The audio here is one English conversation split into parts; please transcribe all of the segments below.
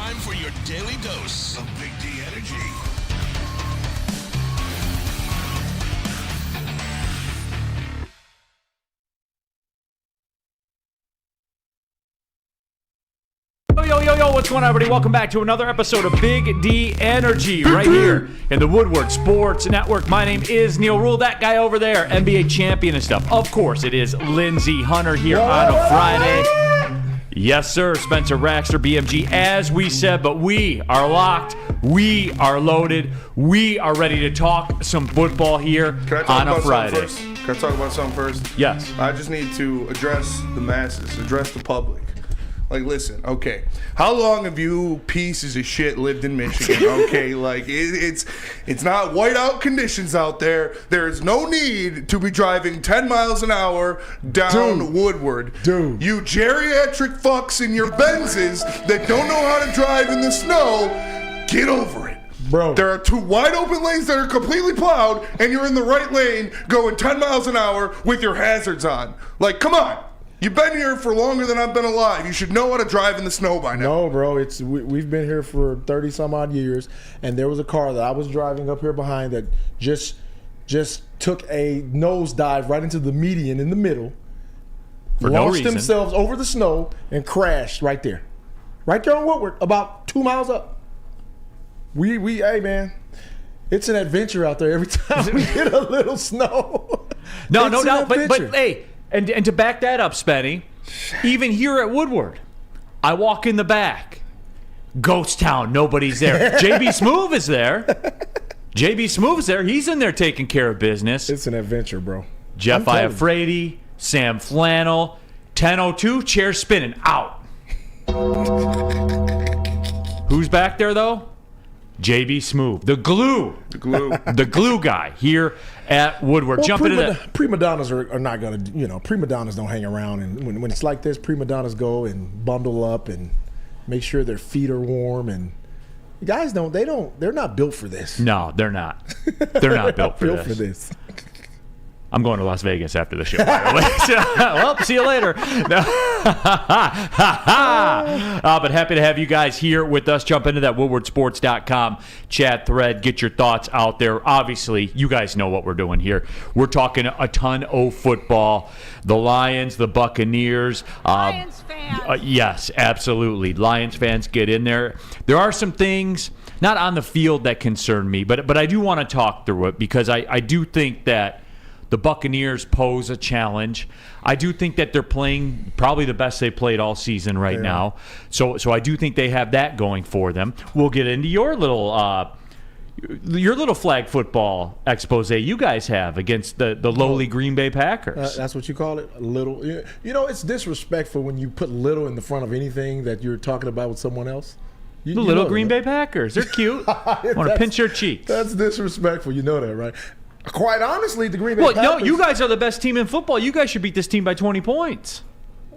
time for your daily dose of Big D energy. Yo, what's going on, everybody? Welcome back to another episode of Big D Energy right here in the Woodward Sports Network. My name is Neal. Ruhl, that guy over there, NBA champion and stuff. Of course, it is Lindsey Hunter here on a Friday. Yes, sir, Spencer Raxter, BMG, as we said, but we are locked, we are loaded, we are ready to talk some football here on a Friday. Can I talk about something first? Yes. I just need to address the masses, address the public. Like, listen, okay, how long have you pieces of shit lived in Michigan? Okay, like, it's not whiteout conditions out there. There is no need to be driving 10 miles an hour down Woodward. Dude. You geriatric fucks in your Benzes that don't know how to drive in the snow, get over it. Bro. There are two wide open lanes that are completely plowed, and you're in the right lane going 10 miles an hour with your hazards on. Like, come on. You've been here for longer than I've been alive. You should know how to drive in the snow by now. No, bro. We've been here for 30-some-odd years, and there was a car that I was driving up here behind that just took a nosedive right into the median in the middle, For no launched reason. themselves over the snow, and crashed right there. Right there on Woodward, about 2 miles up. Hey, man, it's an adventure out there every time we get a little snow. No It's doubt, an but adventure. hey, and to back that up, Spenny, even here at Woodward, I walk in the back, ghost town, nobody's there. JB Smoove is there. JB Smoove's there. He's in there taking care of business. It's an adventure, bro. Jeff I'm telling you. Iafrate, Sam Flannel, 10:02, chair spinning, out. Who's back there, though? JB Smoove, the glue. The glue guy here at Woodward. Well, Jump into that. Prima donnas are not going to, prima donnas don't hang around. And when it's like this, prima donnas go and bundle up and make sure their feet are warm. And guys they're not built for this. No, they're not. They're not built for built this. for this. I'm going to Las Vegas after the show, by the way. Well, see you later. No. But happy to have you guys here with us. Jump into that woodwardsports.com chat thread. Get your thoughts out there. Obviously, you guys know what we're doing here. We're talking a ton of football. The Lions, the Buccaneers. Lions fans. Yes, absolutely. Lions fans, get in there. There are some things, not on the field, that concern me, but I do want to talk through it because I do think that the Buccaneers pose a challenge. I do think that they're playing probably the best they played all season right now. So I do think they have that going for them. We'll get into your little flag football expose you guys have against the lowly Green Bay Packers. That's what you call it? A little. It's disrespectful when you put little in the front of anything that you're talking about with someone else. The little Green Bay Packers. They're cute. I want to pinch their cheeks. That's disrespectful. You know that, right? Quite honestly, the Green Bay Well, Packers, no, you guys are the best team in football. You guys should beat this team by 20 points.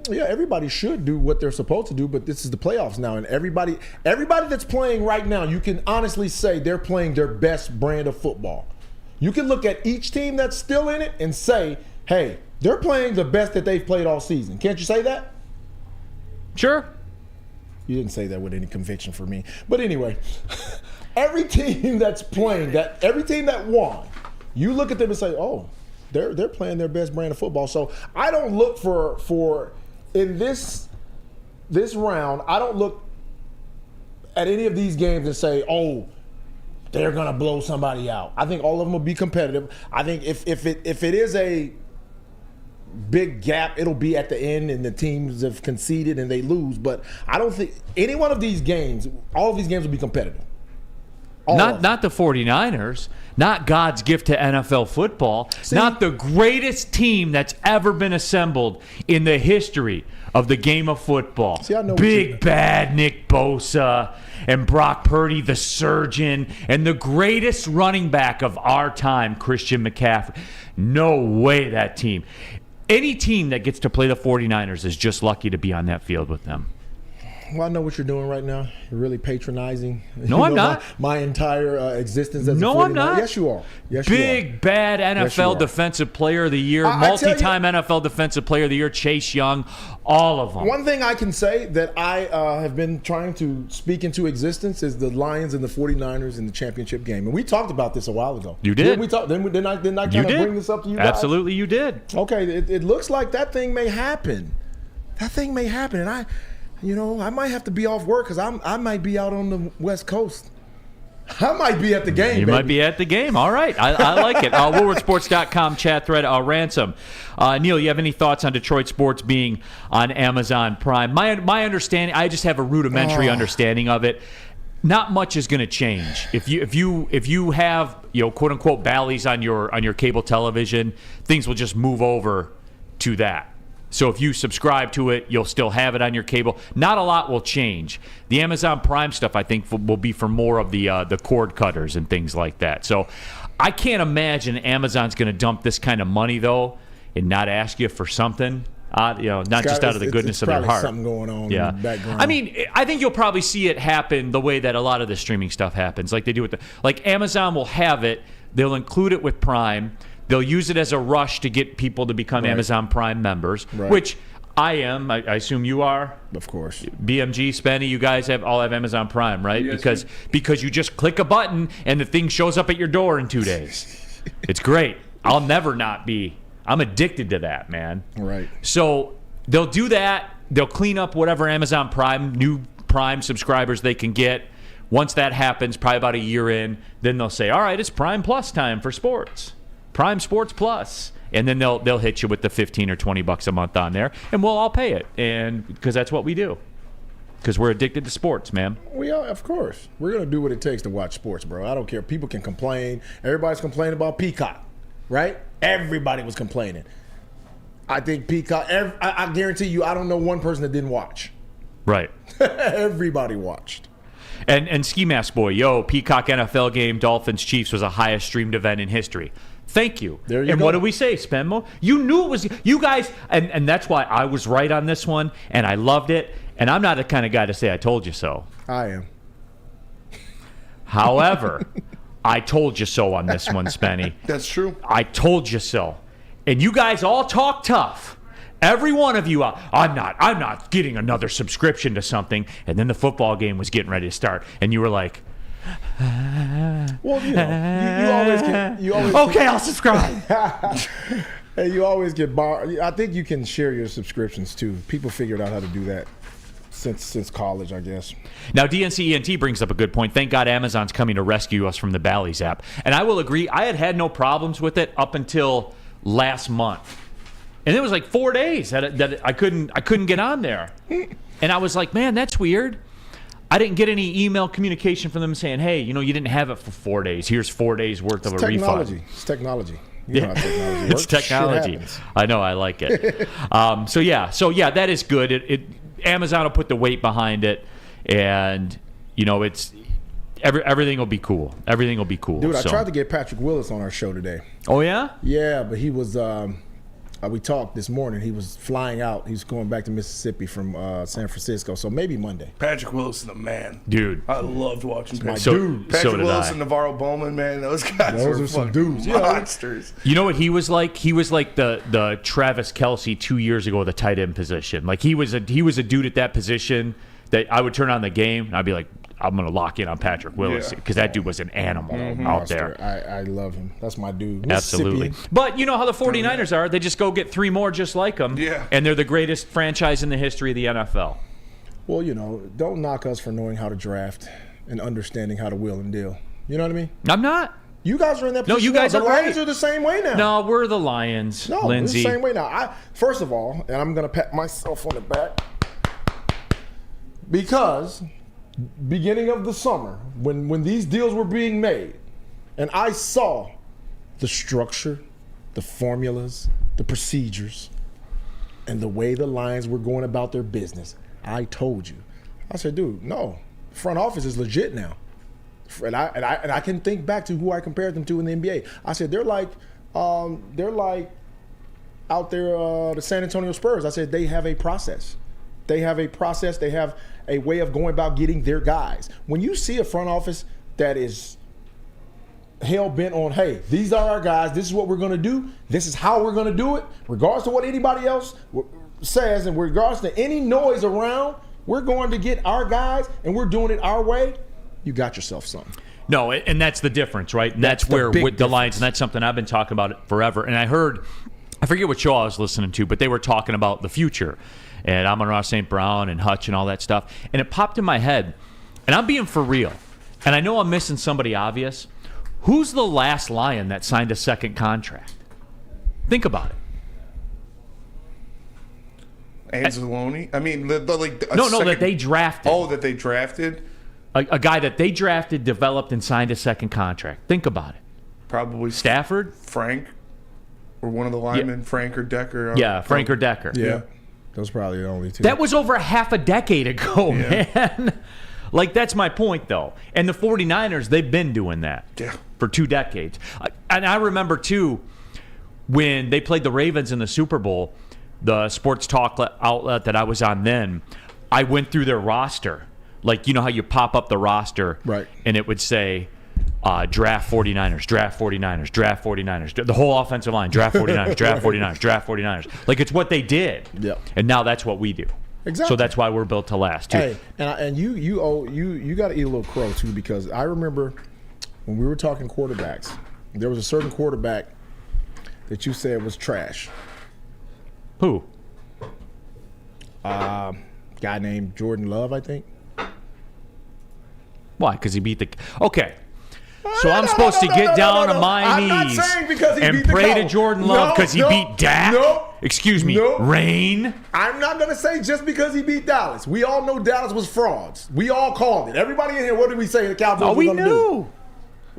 Yeah, everybody should do what they're supposed to do, but this is the playoffs now, and everybody that's playing right now, you can honestly say they're playing their best brand of football. You can look at each team that's still in it and say, hey, they're playing the best that they've played all season. Can't you say that? Sure. You didn't say that with any conviction for me. But anyway, every team that's playing, every team that won, you look at them and say, oh, they're playing their best brand of football. So I don't look for in this round, I don't look at any of these games and say, oh, they're going to blow somebody out. I think all of them will be competitive. I think if it is a big gap, it'll be at the end and the teams have conceded and they lose. But I don't think any one of these games, all of these games will be competitive. Not the 49ers, not God's gift to NFL football, not the greatest team that's ever been assembled in the history of the game of football. See, I know Big bad Nick Bosa and Brock Purdy, the surgeon, and the greatest running back of our time, Christian McCaffrey. No way that team. Any team that gets to play the 49ers is just lucky to be on that field with them. Well, I know what you're doing right now. You're really patronizing. No, I'm not. My entire existence as No, a 49er. I'm not. Yes, you are. Yes, you are. Big, bad NFL Defensive Player of the Year, multi-time NFL Defensive Player of the Year, Chase Young, all of them. One thing I can say that I have been trying to speak into existence is the Lions and the 49ers in the championship game. And we talked about this a while ago. You did. Didn't I kind of bring this up to you guys? Absolutely, you did. Okay, it looks like that thing may happen. That thing may happen. And I might have to be off work because I might be out on the West Coast. I might be at the game. You might be at the game. All right. I like it. WoodwardSports.com chat thread. Ransom. Neal, you have any thoughts on Detroit sports being on Amazon Prime? My understanding, I just have a rudimentary understanding of it. Not much is going to change. If you have, quote unquote Bally's on your cable television, things will just move over to that. So if you subscribe to it, you'll still have it on your cable. Not a lot will change. The Amazon Prime stuff, I think, will be for more of the cord cutters and things like that. So I can't imagine Amazon's going to dump this kind of money, though, and not ask you for something. Not just out of the goodness of their heart. Something going on in the background. I mean, I think you'll probably see it happen the way that a lot of the streaming stuff happens, like they do with like Amazon will have it. They'll include it with Prime. They'll use it as a rush to get people to become Amazon Prime members, which I am. I assume you are. Of course. BMG, Spenny, you guys all have Amazon Prime, right? Yes, because you just click a button and the thing shows up at your door in 2 days. It's great. I'll never not be. I'm addicted to that, man. Right. So they'll do that. They'll clean up whatever Amazon Prime, new Prime subscribers they can get. Once that happens, probably about a year in, then they'll say, all right, it's Prime Plus time for sports. Prime Sports Plus, and then they'll hit you with the $15 or $20 a month on there, and we'll all pay it, and because that's what we do, because we're addicted to sports, man. We are, of course. We're gonna do what it takes to watch sports, bro. I don't care. People can complain. Everybody's complaining about Peacock, right? Everybody was complaining. I think Peacock. I guarantee you, I don't know one person that didn't watch. Right. Everybody watched. And Ski Mask Boy, Peacock NFL game, Dolphins Chiefs was the highest streamed event in history. Thank you. There you and go. What do we say, Spenmo? You knew it was you guys, and that's why I was right on this one, and I loved it. And I'm not the kind of guy to say I told you so. I am. However, I told you so on this one, Spenny. That's true. I told you so. And you guys all talk tough. Every one of you, I'm not getting another subscription to something. And then the football game was getting ready to start, and you were like, well, you always okay, I'll subscribe. Hey, you always get barred. I think you can share your subscriptions too. People figured out how to do that since college, I guess. Now, DNCENT brings up a good point. Thank God Amazon's coming to rescue us from the Bally's app. And I will agree, I had no problems with it up until last month. And it was like 4 days that I couldn't get on there. And I was like, man, that's weird. I didn't get any email communication from them saying, hey, you didn't have it for 4 days. Here's 4 days worth of a refund. It's technology. You know how technology works. It's technology. I know, I like it. So that is good. Amazon will put the weight behind it, and it's everything will be cool. Everything will be cool. Dude, I tried to get Patrick Willis on our show today. Oh yeah? Yeah, but he was. We talked this morning. He was flying out. He's going back to Mississippi from San Francisco. So maybe Monday. Patrick Willis is the man. Dude. I loved watching Patrick. Patrick Willis and Navarro Bowman, man. Those guys were some dudes. Monsters. You know what he was like? He was like the Travis Kelce 2 years ago at the tight end position. Like he was a dude at that position that I would turn on the game and I'd be like, I'm going to lock in on Patrick Willis because that dude was an animal out there. I love him. That's my dude. Absolutely. But you know how the 49ers are. They just go get 3 more just like them. Yeah. And they're the greatest franchise in the history of the NFL. Well, don't knock us for knowing how to draft and understanding how to wheel and deal. You know what I mean? I'm not. You guys are in that position. No, you guys now. are The Lions right. are the same way now. No, we're the Lions, No, Lindsey. it's the same way now. First of all, and I'm going to pat myself on the back, because beginning of the summer, when these deals were being made, and I saw the structure, the formulas, the procedures, and the way the Lions were going about their business, I told you. I said, dude, no, front office is legit now. And I can think back to who I compared them to in the NBA. I said they're like out there the San Antonio Spurs. I said they have a process. They have a process. They have a way of going about getting their guys. When you see a front office that is hell bent on, hey, these are our guys, this is what we're going to do, this is how we're going to do it, regardless of what anybody else says, and regardless to any noise around, we're going to get our guys and we're doing it our way, you got yourself something. No, and that's the difference, right? And that's where with the Lions, and that's something I've been talking about forever. And I forget what show I was listening to, but they were talking about the future. And Amon-Ra St. Brown and Hutch and all that stuff. And it popped in my head, and I'm being for real. And I know I'm missing somebody obvious. Who's the last Lion that signed a second contract? Think about it. Anzalone? I mean, that they drafted. Oh, that they drafted? A guy that they drafted, developed, and signed a second contract. Think about it. Probably Stafford? Frank? Or one of the linemen, Frank or Decker? Yeah, Frank or Decker. Yeah. Those are probably the only two. That was over half a decade ago, man. Like, that's my point, though. And the 49ers, they've been doing that for 2 decades. And I remember, too, when they played the Ravens in the Super Bowl, the sports talk outlet that I was on then, I went through their roster. Like, you know how you pop up the roster, right? And it would say, draft 49ers, draft 49ers, draft 49ers. The whole offensive line, draft 49ers, draft 49ers, draft 49ers. Like, it's what they did. Yep. And now that's what we do. Exactly. So that's why we're built to last, too. Hey, and you got to eat a little crow, too, because I remember when we were talking quarterbacks, there was a certain quarterback that you said was trash. Who? Guy named Jordan Love, I think. Why? Because he beat the... Okay. So I'm supposed to get down on my knees and pray to Jordan Love because he beat Dak? Excuse me, Rain? I'm not going to say just because he beat Dallas. We all know Dallas was frauds. We all called it. Everybody in here, what did we say the Cowboys were going to do?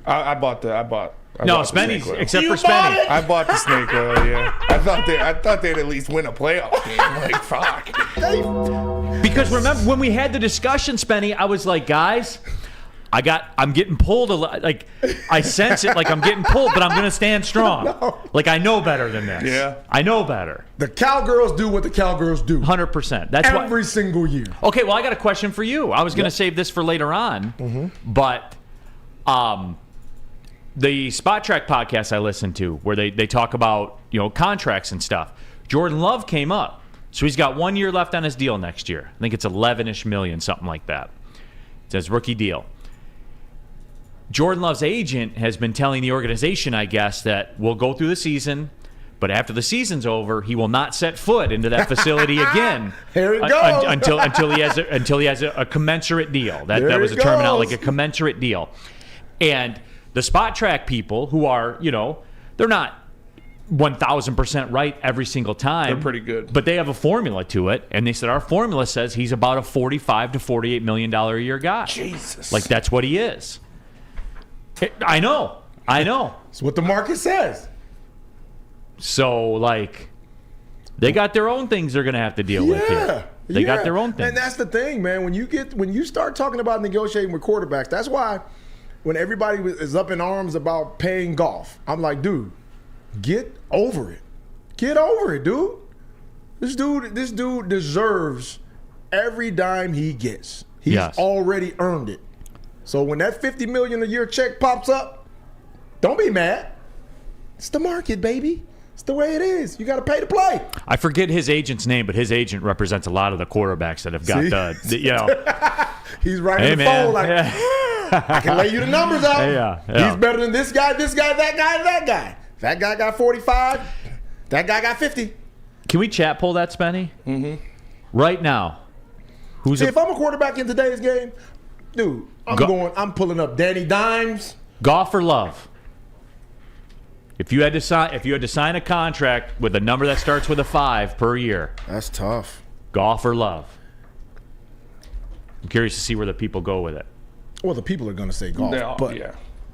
I bought Spenny's, except for Spenny. I bought the snake oil, yeah. I thought they'd at least win a playoff game. Like, fuck. Because remember, when we had the discussion, Spenny, I was like, guys... I'm getting pulled a lot. Like, I sense it like I'm getting pulled, but I'm going to stand strong. No. Like, I know better than this. Yeah. I know better. The Cowgirls do what the Cowgirls do. 100%. That's every single year. Okay, well, I got a question for you. I was going to save this for later on, but the Spot Track podcast I listened to, where they talk about, contracts and stuff, Jordan Love came up. So he's got 1 year left on his deal next year. I think it's 11-ish million, something like that. It says rookie deal. Jordan Love's agent has been telling the organization, I guess, that we'll go through the season, but after the season's over, he will not set foot into that facility again. Here it goes. until he has a commensurate deal. That was a terminology, like a commensurate deal. And the Spot Track people, who are, they're not 1,000% right every single time. They're pretty good. But they have a formula to it, and they said our formula says he's about a $45 to $48 million a year guy. Jesus. Like, that's what he is. I know. It's what the market says. So, like, they got their own things they're going to have to deal with here. They got their own things. And that's the thing, man. When you start talking about negotiating with quarterbacks, that's why when everybody is up in arms about paying Goff, I'm like, dude, get over it. Get over it, dude. This dude deserves every dime he gets. He's already earned it. So when that $50 million a year check pops up, don't be mad. It's the market, baby. It's the way it is. You got to pay to play. I forget his agent's name, but his agent represents a lot of the quarterbacks that have got He's right in the phone like, I can lay you the numbers out. Yeah. He's better than this guy, that guy, and that guy. That guy got 45. That guy got 50. Can we chat pull that, Spenny? Mm-hmm. Right now. If I'm a quarterback in today's game, dude, I'm pulling up Danny Dimes. Goff or Love? If you had to sign a contract with a number that starts with a 5 per year. That's tough. Goff or Love? I'm curious to see where the people go with it. Well, the people are going to say Goff.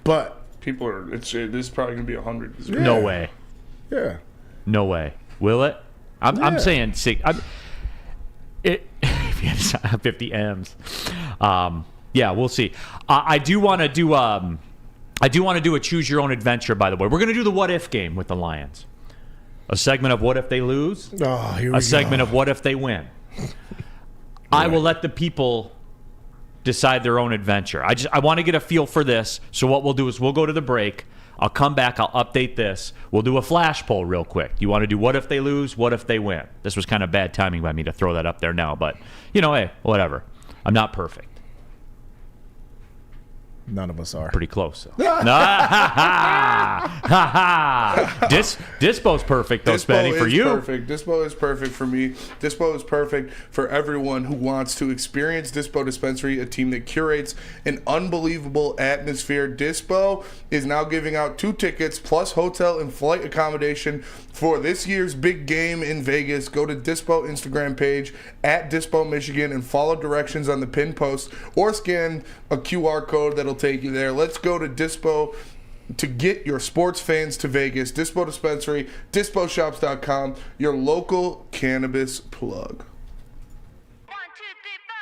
But people are. This is probably going to be 100. Yeah. No way. Yeah. No way. Will it? I'm saying 6. If you had to sign 50 M's. Yeah, we'll see. I do want to do a choose your own adventure. By the way, we're going to do the what if game with the Lions. A segment of what if they lose. Oh, here we go. A segment of what if they win. I will let the people decide their own adventure. I want to get a feel for this. So what we'll do is we'll go to the break. I'll come back. I'll update this. We'll do a flash poll real quick. You want to do what if they lose? What if they win? This was kind of bad timing by me to throw that up there now, but hey, whatever. I'm not perfect. None of us are. Pretty close. So. Dispo's perfect, though, Spenny, for you. Dispo is perfect for me. Dispo is perfect for everyone who wants to experience Dispo Dispensary, a team that curates an unbelievable atmosphere. Dispo is now giving out 2 tickets plus hotel and flight accommodation for this year's big game in Vegas. Go to Dispo Instagram page at Dispo Michigan and follow directions on the pin post or scan a QR code that'll take you there. Let's go to Dispo to get your sports fans to Vegas. Dispo Dispensary, disposhops.com, your local cannabis plug. 1, 2,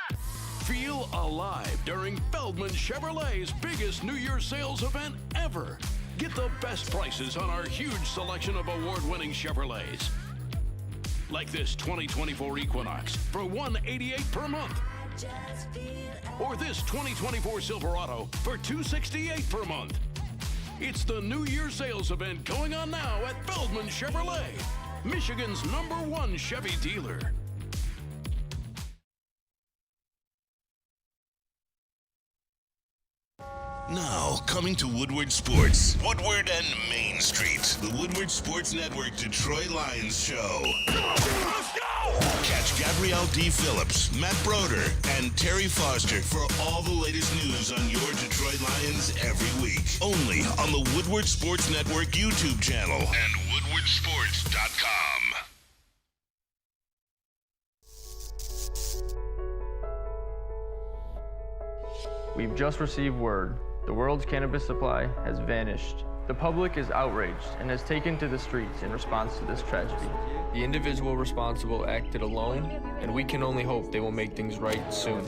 3, 4. Feel alive during Feldman Chevrolet's biggest New Year's sales event ever. Get the best prices on our huge selection of award-winning Chevrolets. Like this 2024 Equinox for $188 per month. Or this 2024 Silverado for $268 per month. It's the New Year sales event going on now at Feldman Chevrolet, Michigan's #1 Chevy dealer. Now, coming to Woodward Sports. Woodward and Main Street. The Woodward Sports Network Detroit Lions Show. Let's go! Catch Gabrielle D. Phillips, Matt Broder, and Terry Foster for all the latest news on your Detroit Lions every week. Only on the Woodward Sports Network YouTube channel and woodwardsports.com. We've just received word. The world's cannabis supply has vanished. The public is outraged and has taken to the streets in response to this tragedy. The individual responsible acted alone, and we can only hope they will make things right soon.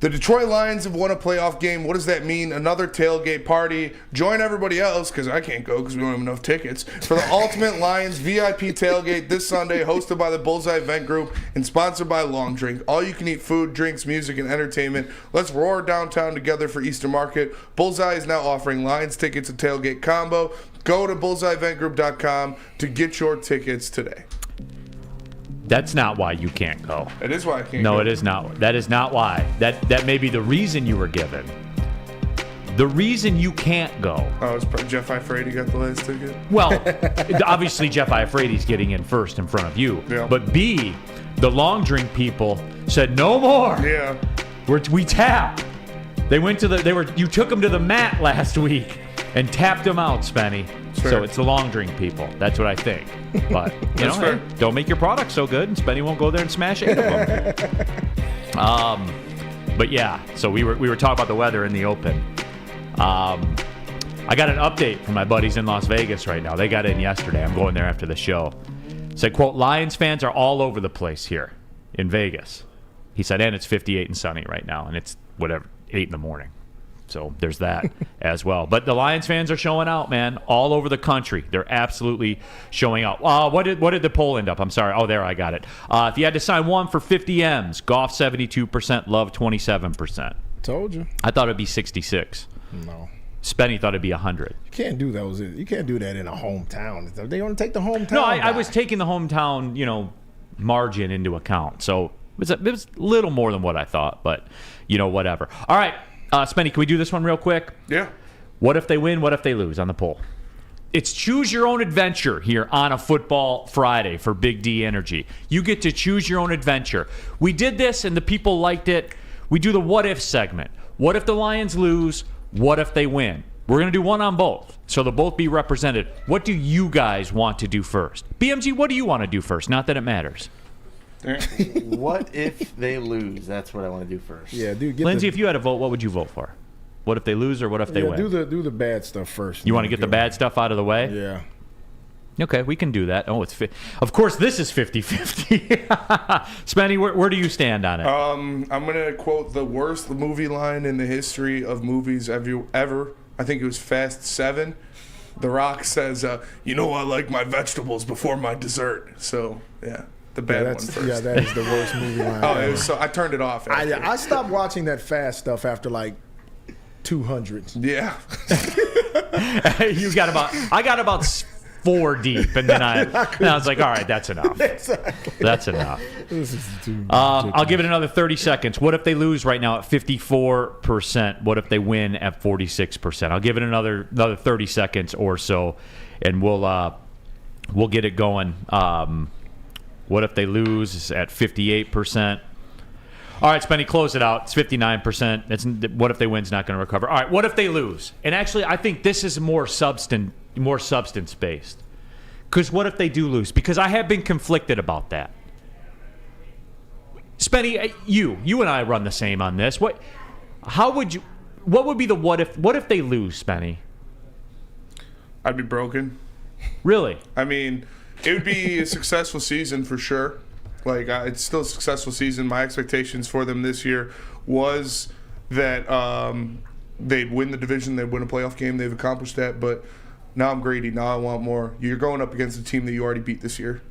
The Detroit Lions have won a playoff game. What does that mean? Another tailgate party. Join everybody else, because I can't go because we don't have enough tickets, for the Ultimate Lions VIP tailgate this Sunday, hosted by the Bullseye Event Group and sponsored by Long Drink. All you can eat food, drinks, music, and entertainment. Let's roar downtown together for Easter Market. Bullseye is now offering Lions tickets, a tailgate combo. Go to bullseyeeventgroup.com to get your tickets today. That's not why you can't go. It is why I can't go. No, it is not. That is not why. That may be the reason you were given. The reason you can't go. Oh, it's Jeff Ifrady got the last ticket? Well, obviously Jeff Ifrady's getting in first in front of you. Yeah. But B, the Long Drink people said no more. Yeah. We tap. They went to you took them to the mat last week and tapped them out, Spenny. Sure. So it's the Long Drink people. That's what I think. But you know, fair. hey, don't make your product so good, and Spenny won't go there and smash 8 of them. But yeah, so we were talking about the weather in the open. I got an update from my buddies in Las Vegas right now. They got in yesterday. I'm going there after the show. Said, quote, Lions fans are all over the place here in Vegas. He said, and it's 58 and sunny right now, and it's whatever, 8 in the morning. So there's that as well. But the Lions fans are showing out, man, all over the country. They're absolutely showing out. What did the poll end up? I'm sorry. Oh, there, I got it. If you had to sign one for 50 M's, Goff 72%, Love 27%. Told you. I thought it'd be 66. No. Spenny thought it'd be 100. You can't do those. You can't do that in a hometown. They want to take the hometown. No, I guy. was taking the hometown, margin into account. So it was a little more than what I thought, but, whatever. All right. Spenny, can we do this one real quick? Yeah. What if they win? What if they lose on the poll? It's choose your own adventure here on a Football Friday for Big D Energy. You get to choose your own adventure. We did this and the people liked it. We do the what if segment. What if the Lions lose? What if they win? We're going to do one on both, so they'll both be represented. What do you guys want to do first? BMG, what do you want to do first? Not that it matters. What if they lose? That's what I want to do first. Yeah, dude. Lindsey, if you had a vote, what would you vote for? What if they lose or what if they win? Do the bad stuff first. You want to get the bad stuff out of the way? Yeah. Okay, we can do that. Oh, of course, this is 50-50. Spenny, where do you stand on it? I'm gonna quote the worst movie line in the history of movies ever. I think it was Fast 7. The Rock says, "You know I like my vegetables before my dessert." So yeah, the bad one first. Yeah, that is the worst movie line. It was I turned it off. I stopped watching that fast stuff after like 200. Yeah. I got about 4 deep, and then I was like, all right, that's enough. Exactly. That's enough. This is too I'll give it another 30 seconds. What if they lose right now at 54%? What if they win at 46%? I'll give it another 30 seconds or so, and we'll get it going. What if they lose at 58%? All right, Spenny, close it out. It's 59%. What if they win's not going to recover. All right, what if they lose? And actually, I think this is more substance-based. Because what if they do lose? Because I have been conflicted about that. Spenny, you and I run the same on this. What would be the what if they lose, Spenny? I'd be broken. Really? I mean, it would be a successful season for sure. Like, it's still a successful season. My expectations for them this year was that they'd win the division, they'd win a playoff game. They've accomplished that, but now I'm greedy. Now I want more. You're going up against a team that you already beat this year.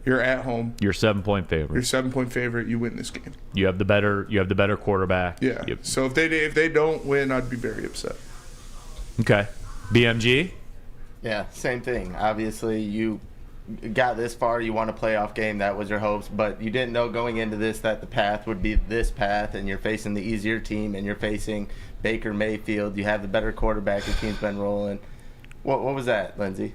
You're at home. You're 7-point favorite. You're 7-point favorite. You win this game. You have the better quarterback. Yeah. So if they don't win, I'd be very upset. Okay. BMG? Yeah, same thing. Obviously, you got this far. You won a playoff game. That was your hopes, but you didn't know going into this that the path would be this path, and you're facing the easier team, and you're facing Baker Mayfield. You have the better quarterback. The team's been rolling. What was that, Lindsey?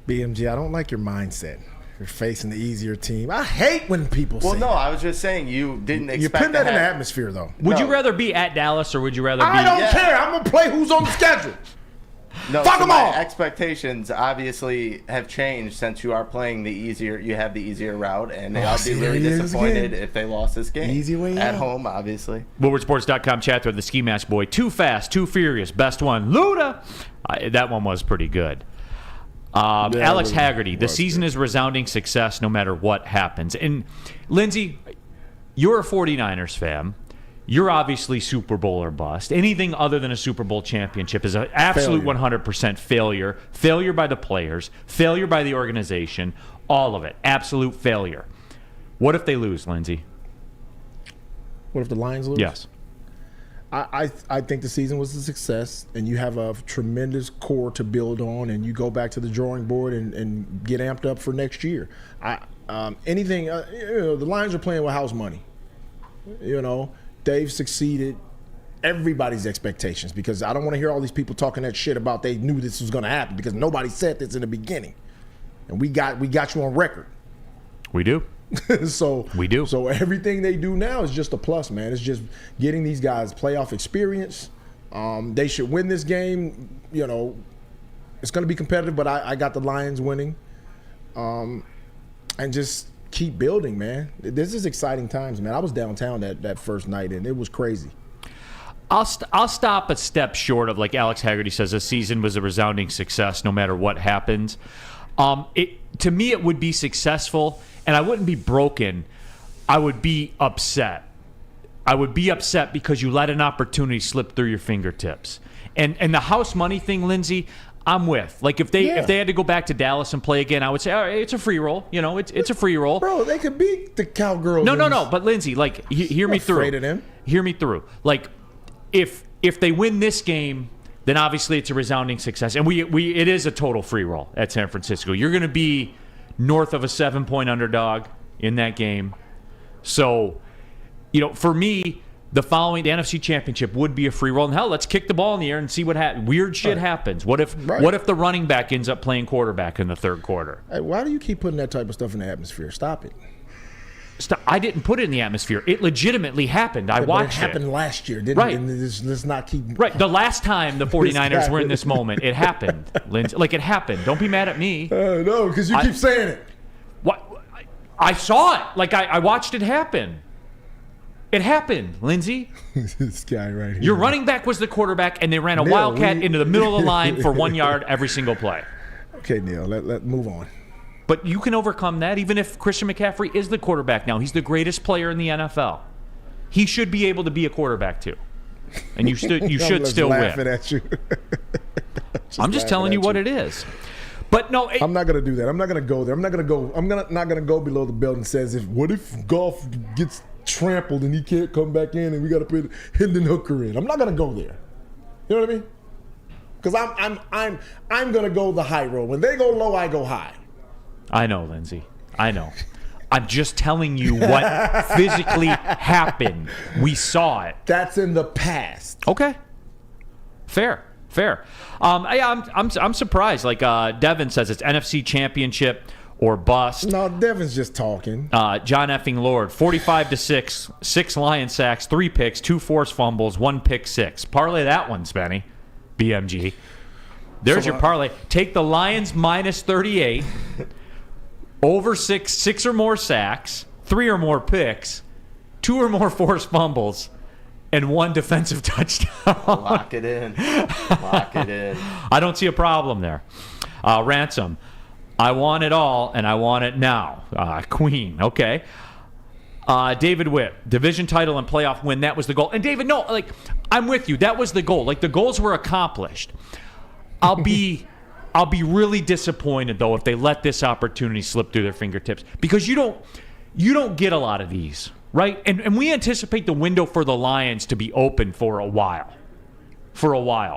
BMG, I don't like your mindset. You're facing the easier team. I hate when people say no, I was just saying you didn't expect you're putting that in the have... atmosphere, though. Would you rather be at Dallas or would you rather be... I don't care. I'm going to play who's on the schedule. No, Fuck them all. Expectations obviously have changed since you are playing the easier. You have the easier route, and I'll be really disappointed if they lost this game. Easy way at out. home, obviously. WoodwardSports.com chat thread, the Ski Mask Boy. Too fast, too furious. Best one, Luda. That one was pretty good. Alex Haggerty. The season is resounding success no matter what happens. And Lindsey, you're a 49ers fan. You're obviously Super Bowl or bust. Anything other than a Super Bowl championship is an absolute 100% failure. Failure by the players. Failure by the organization. All of it. Absolute failure. What if they lose, Lindsey? What if the Lions lose? Yes. I think the season was a success, and you have a tremendous core to build on, and you go back to the drawing board and get amped up for next year. The Lions are playing with house money. They've succeeded everybody's expectations, because I don't want to hear all these people talking that shit about they knew this was going to happen, because nobody said this in the beginning, and we got you on record. We do. We do. So everything they do now is just a plus, man. It's just getting these guys playoff experience. They should win this game. It's going to be competitive, but I got the Lions winning. And just keep building, man. This is exciting times, man. I was downtown that first night, and it was crazy. I'll stop a step short of, like Alex Haggerty says, this season was a resounding success no matter what happens. To me, it would be successful, and I wouldn't be broken. I would be upset. I would be upset because you let an opportunity slip through your fingertips. And the house money thing, Lindsey, I'm with. Like, if they had to go back to Dallas and play again, I would say, all right, it's a free roll. It's a free roll. Bro, they could beat the Cowgirls. No. But Lindsey, like, hear me through. Afraid of them. Hear me through. Like, if they win this game, then obviously it's a resounding success. And it is a total free roll at San Francisco. You're going to be north of a 7-point underdog in that game. So, for me, the NFC Championship would be a free roll. And hell, let's kick the ball in the air and see what happens. Weird shit happens. What if the running back ends up playing quarterback in the third quarter? Hey, why do you keep putting that type of stuff in the atmosphere? Stop it. I didn't put it in the atmosphere. It legitimately happened. I watched it. It happened last year, didn't right. it? And let's not keep... Right. The last time the 49ers were in this moment, it happened. Lindsey. Like, it happened. Don't be mad at me. No, because you keep saying it. What? I saw it. Like, I watched it happen. It happened, Lindsey. This guy right here. Your running back was the quarterback, and they ran a wildcat into the middle of the line for 1 yard every single play. Okay, Neal, let move on. But you can overcome that even if Christian McCaffrey is the quarterback now. He's the greatest player in the NFL. He should be able to be a quarterback too. And you should still win. At you. I'm just telling you what it is. But no, I'm not going to do that. I'm not going to go there. I'm not going to go below the belt and says, what if Goff gets trampled and he can't come back in and we got to put Hendon Hooker in? I'm not going to go there. You know what I mean? Because I'm going to go the high road. When they go low, I go high. I know, Lindsey. I know. I'm just telling you what physically happened. We saw it. That's in the past. Okay. Fair. I'm surprised. Like Devin says, it's NFC Championship or bust. No, Devin's just talking. John effing Lord, 45-6, 6 Lion sacks, 3 picks, 2 forced fumbles, 1 pick six. Parlay that one, Spenny. BMG. There's your parlay. Take the Lions minus 38, over 6 or more sacks, 3 or more picks, 2 or more forced fumbles, and 1 defensive touchdown. Lock it in. Lock it in. I don't see a problem there. Ransom, I want it all, and I want it now. Queen, okay. David Witt, division title and playoff win. That was the goal. And David, no, like, I'm with you. That was the goal. Like, the goals were accomplished. I'll be really disappointed though if they let this opportunity slip through their fingertips, because you don't get a lot of these, right? And we anticipate the window for the Lions to be open for a while.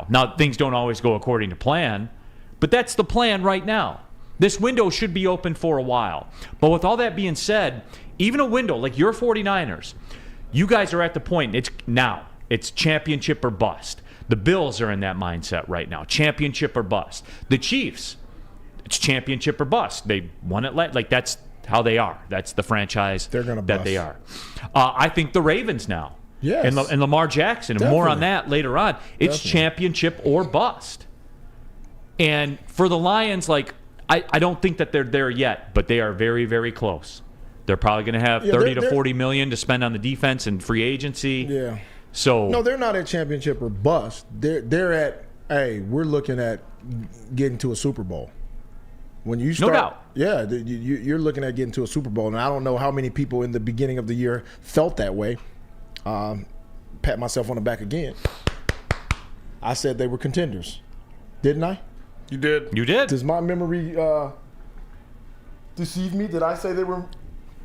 Now, things don't always go according to plan, but that's the plan right now. This window should be open for a while. But with all that being said, even a window like your 49ers, you guys are at the point, it's championship or bust. The Bills are in that mindset right now, championship or bust. The Chiefs, it's championship or bust. They won it like that's how they are. That's the franchise that they are. I think the Ravens now, yes, and Lamar Jackson, and definitely. More on that later on. It's championship or bust. And for the Lions, like, I don't think that they're there yet, but they are very, very close. They're probably going to have 30 to 40 million to spend on the defense and free agency. Yeah. So no, they're not at championship or bust. They're at, hey, we're looking at getting to a Super Bowl. When you start, no doubt. Yeah, you're looking at getting to a Super Bowl, and I don't know how many people in the beginning of the year felt that way. Pat myself on the back again. I said they were contenders, didn't I? You did. You did. Does my memory deceive me? Did I say they were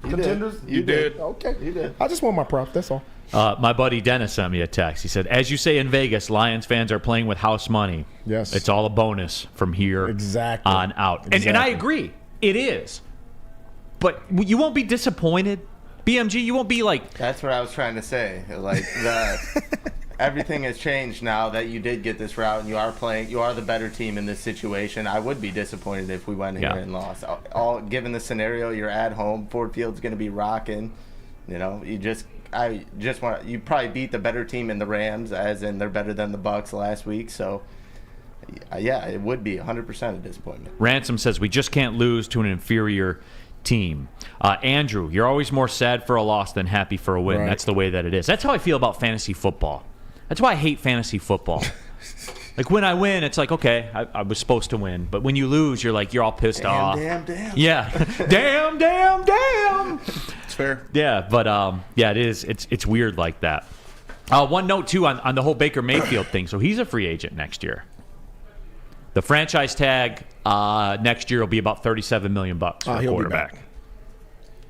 contenders? You did. Okay. You did. I just want my props. That's all. My buddy Dennis sent me a text. He said, as you say in Vegas, Lions fans are playing with house money. Yes. It's all a bonus from here on out. And I agree. It is. But you won't be disappointed. BMG, you won't be like... That's what I was trying to say. Like, everything has changed now that you did get this route and you are the better team in this situation. I would be disappointed if we went here and lost. All given the scenario, you're at home, Ford Field's going to be rocking. You know, you probably beat the better team in the Rams, as in they're better than the Bucs last week. So, yeah, it would be 100% a disappointment. Ransom says we just can't lose to an inferior team. Andrew, you're always more sad for a loss than happy for a win. Right. That's the way that it is. That's how I feel about fantasy football. That's why I hate fantasy football. Like, when I win, it's like, okay, I was supposed to win. But when you lose, you're like, you're all pissed off. Damn. Yeah. damn. It's fair. Yeah, but it is. It's weird like that. One note too on the whole Baker Mayfield thing. So he's a free agent next year. The franchise tag next year will be about $37 million for a quarterback.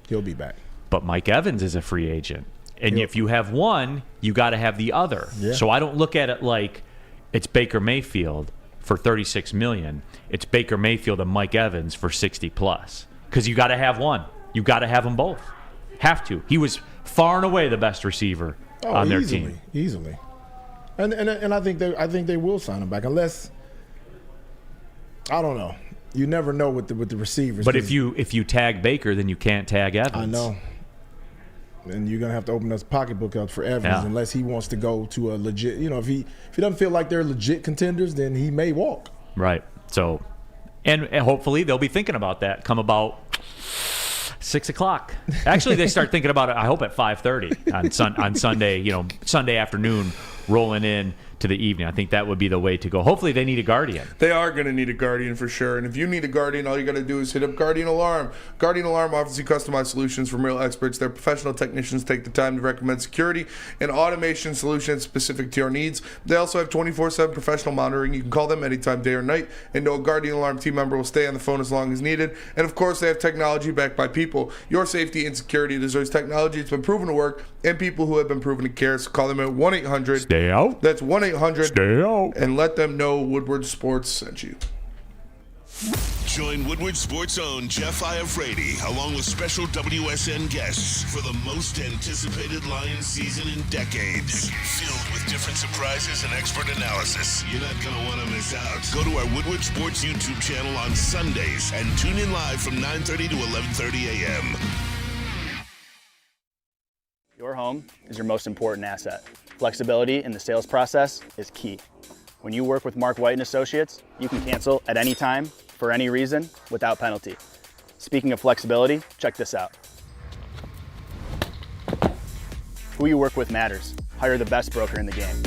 He'll be back. But Mike Evans is a free agent, and if you have one, you got to have the other. Yeah. So I don't look at it like it's Baker Mayfield for $36 million. It's Baker Mayfield and Mike Evans for 60+. Because you got to have one. You got to have them both. Have to. He was far and away the best receiver on their team. Easily. And I think they will sign him back, unless, I don't know. You never know with the receivers. But if you tag Baker, then you can't tag Evans. I know. And you're gonna have to open this pocketbook up for Evans, unless he wants to go to a legit. You know, if he doesn't feel like they're legit contenders, then he may walk. Right. So, and hopefully they'll be thinking about that come about 6 o'clock. Actually, they start thinking about it, I hope, at 5:30 on Sunday. You know, Sunday afternoon, rolling in to the evening. I think that would be the way to go. Hopefully they need a guardian. They are going to need a guardian for sure. And if you need a guardian, all you got to do is hit up Guardian Alarm. Guardian Alarm offers you customized solutions from real experts. Their professional technicians take the time to recommend security and automation solutions specific to your needs. They also have 24/7 professional monitoring. You can call them anytime, day or night, and know a Guardian Alarm team member will stay on the phone as long as needed. And of course, they have technology backed by people. Your safety and security deserves technology. It's been proven to work, and people who have been proven to care. So call them at 1-800. Stay out. That's 1-800. Stay out. And let them know Woodward Sports sent you. Join Woodward Sports' own Jeff Iafrate, along with special WSN guests for the most anticipated Lions season in decades. Filled with different surprises and expert analysis. You're not going to want to miss out. Go to our Woodward Sports YouTube channel on Sundays and tune in live from 9:30 to 11:30 a.m. Your home is your most important asset. Flexibility in the sales process is key. When you work with Mark White & Associates, you can cancel at any time, for any reason, without penalty. Speaking of flexibility, check this out. Who you work with matters. Hire the best broker in the game.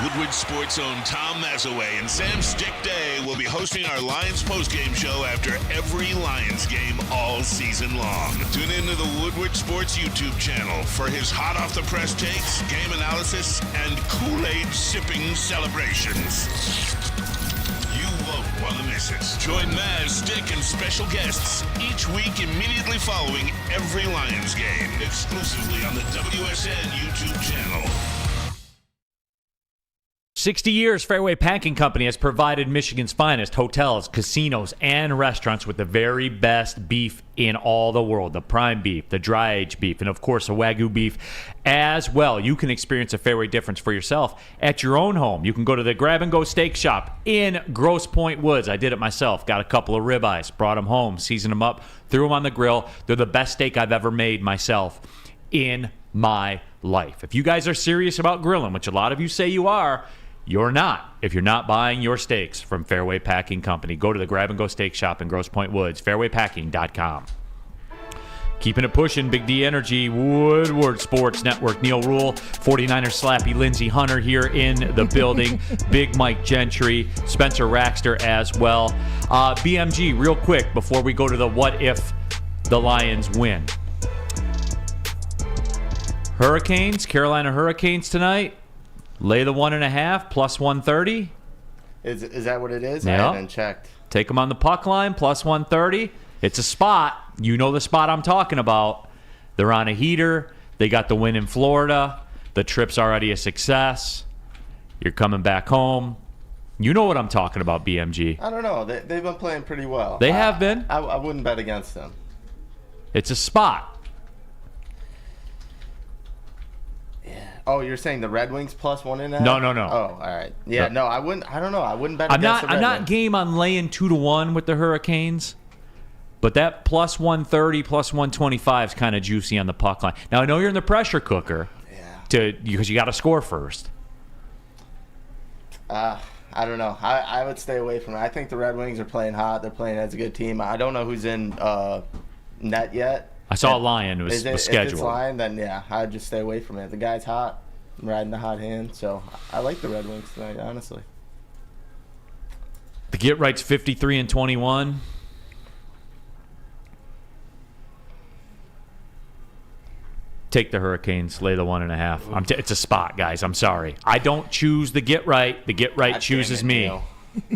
Woodward Sports' own Tom Mazaway and Sam Stick Day will be hosting our Lions postgame show after every Lions game all season long. Tune into the Woodward Sports YouTube channel for his hot-off-the-press takes, game analysis, and Kool-Aid sipping celebrations. You won't want to miss it. Join Maz, Stick, and special guests each week immediately following every Lions game, exclusively on the WSN YouTube channel. 60 years, Fairway Packing Company has provided Michigan's finest hotels, casinos, and restaurants with the very best beef in all the world. The prime beef, the dry-aged beef, and of course, the Wagyu beef as well. You can experience a Fairway difference for yourself at your own home. You can go to the Grab and Go Steak Shop in Grosse Pointe Woods. I did it myself. Got a couple of ribeyes, brought them home, seasoned them up, threw them on the grill. They're the best steak I've ever made myself in my life. If you guys are serious about grilling, which a lot of you say you are, you're not if you're not buying your steaks from Fairway Packing Company. Go to the Grab and Go Steak Shop in Grosse Pointe Woods, fairwaypacking.com. Keeping it pushing, Big D Energy, Woodward Sports Network. Neal Ruhl, 49ers Slappy, Lindsey Hunter here in the building. Big Mike Gentry, Spencer Raxter as well. BMG, real quick, before we go to the what if the Lions win. Hurricanes, Carolina Hurricanes tonight. Lay the 1.5 plus 130. Is that what it is? Yeah. I haven't checked. Take them on the puck line plus 130. It's a spot. You know the spot I'm talking about. They're on a heater. They got the win in Florida. The trip's already a success. You're coming back home. You know what I'm talking about, BMG. I don't know. They've been playing pretty well. They have been. I wouldn't bet against them. It's a spot. Oh, you're saying the Red Wings plus 1.5? No. Oh, all right. Yeah, no, I wouldn't. I don't know. I wouldn't bet against the Red I'm not Wings. game on laying 2-1 with the Hurricanes, but that plus 130, plus 125 is kind of juicy on the puck line. Now I know you're in the pressure cooker, because you got to score first. I don't know. I would stay away from it. I think the Red Wings are playing hot. They're playing as a good team. I don't know who's in net yet. I saw a Lion was If scheduled. it's Lion, then yeah, I'd just stay away from it. The guy's hot. I'm riding the hot hand, so I like the Red Wings tonight, honestly. The get right's 53-21. Take the Hurricanes, lay the 1.5. It's a spot, guys. I'm sorry. I don't choose the get right. The get right chooses me. Neal.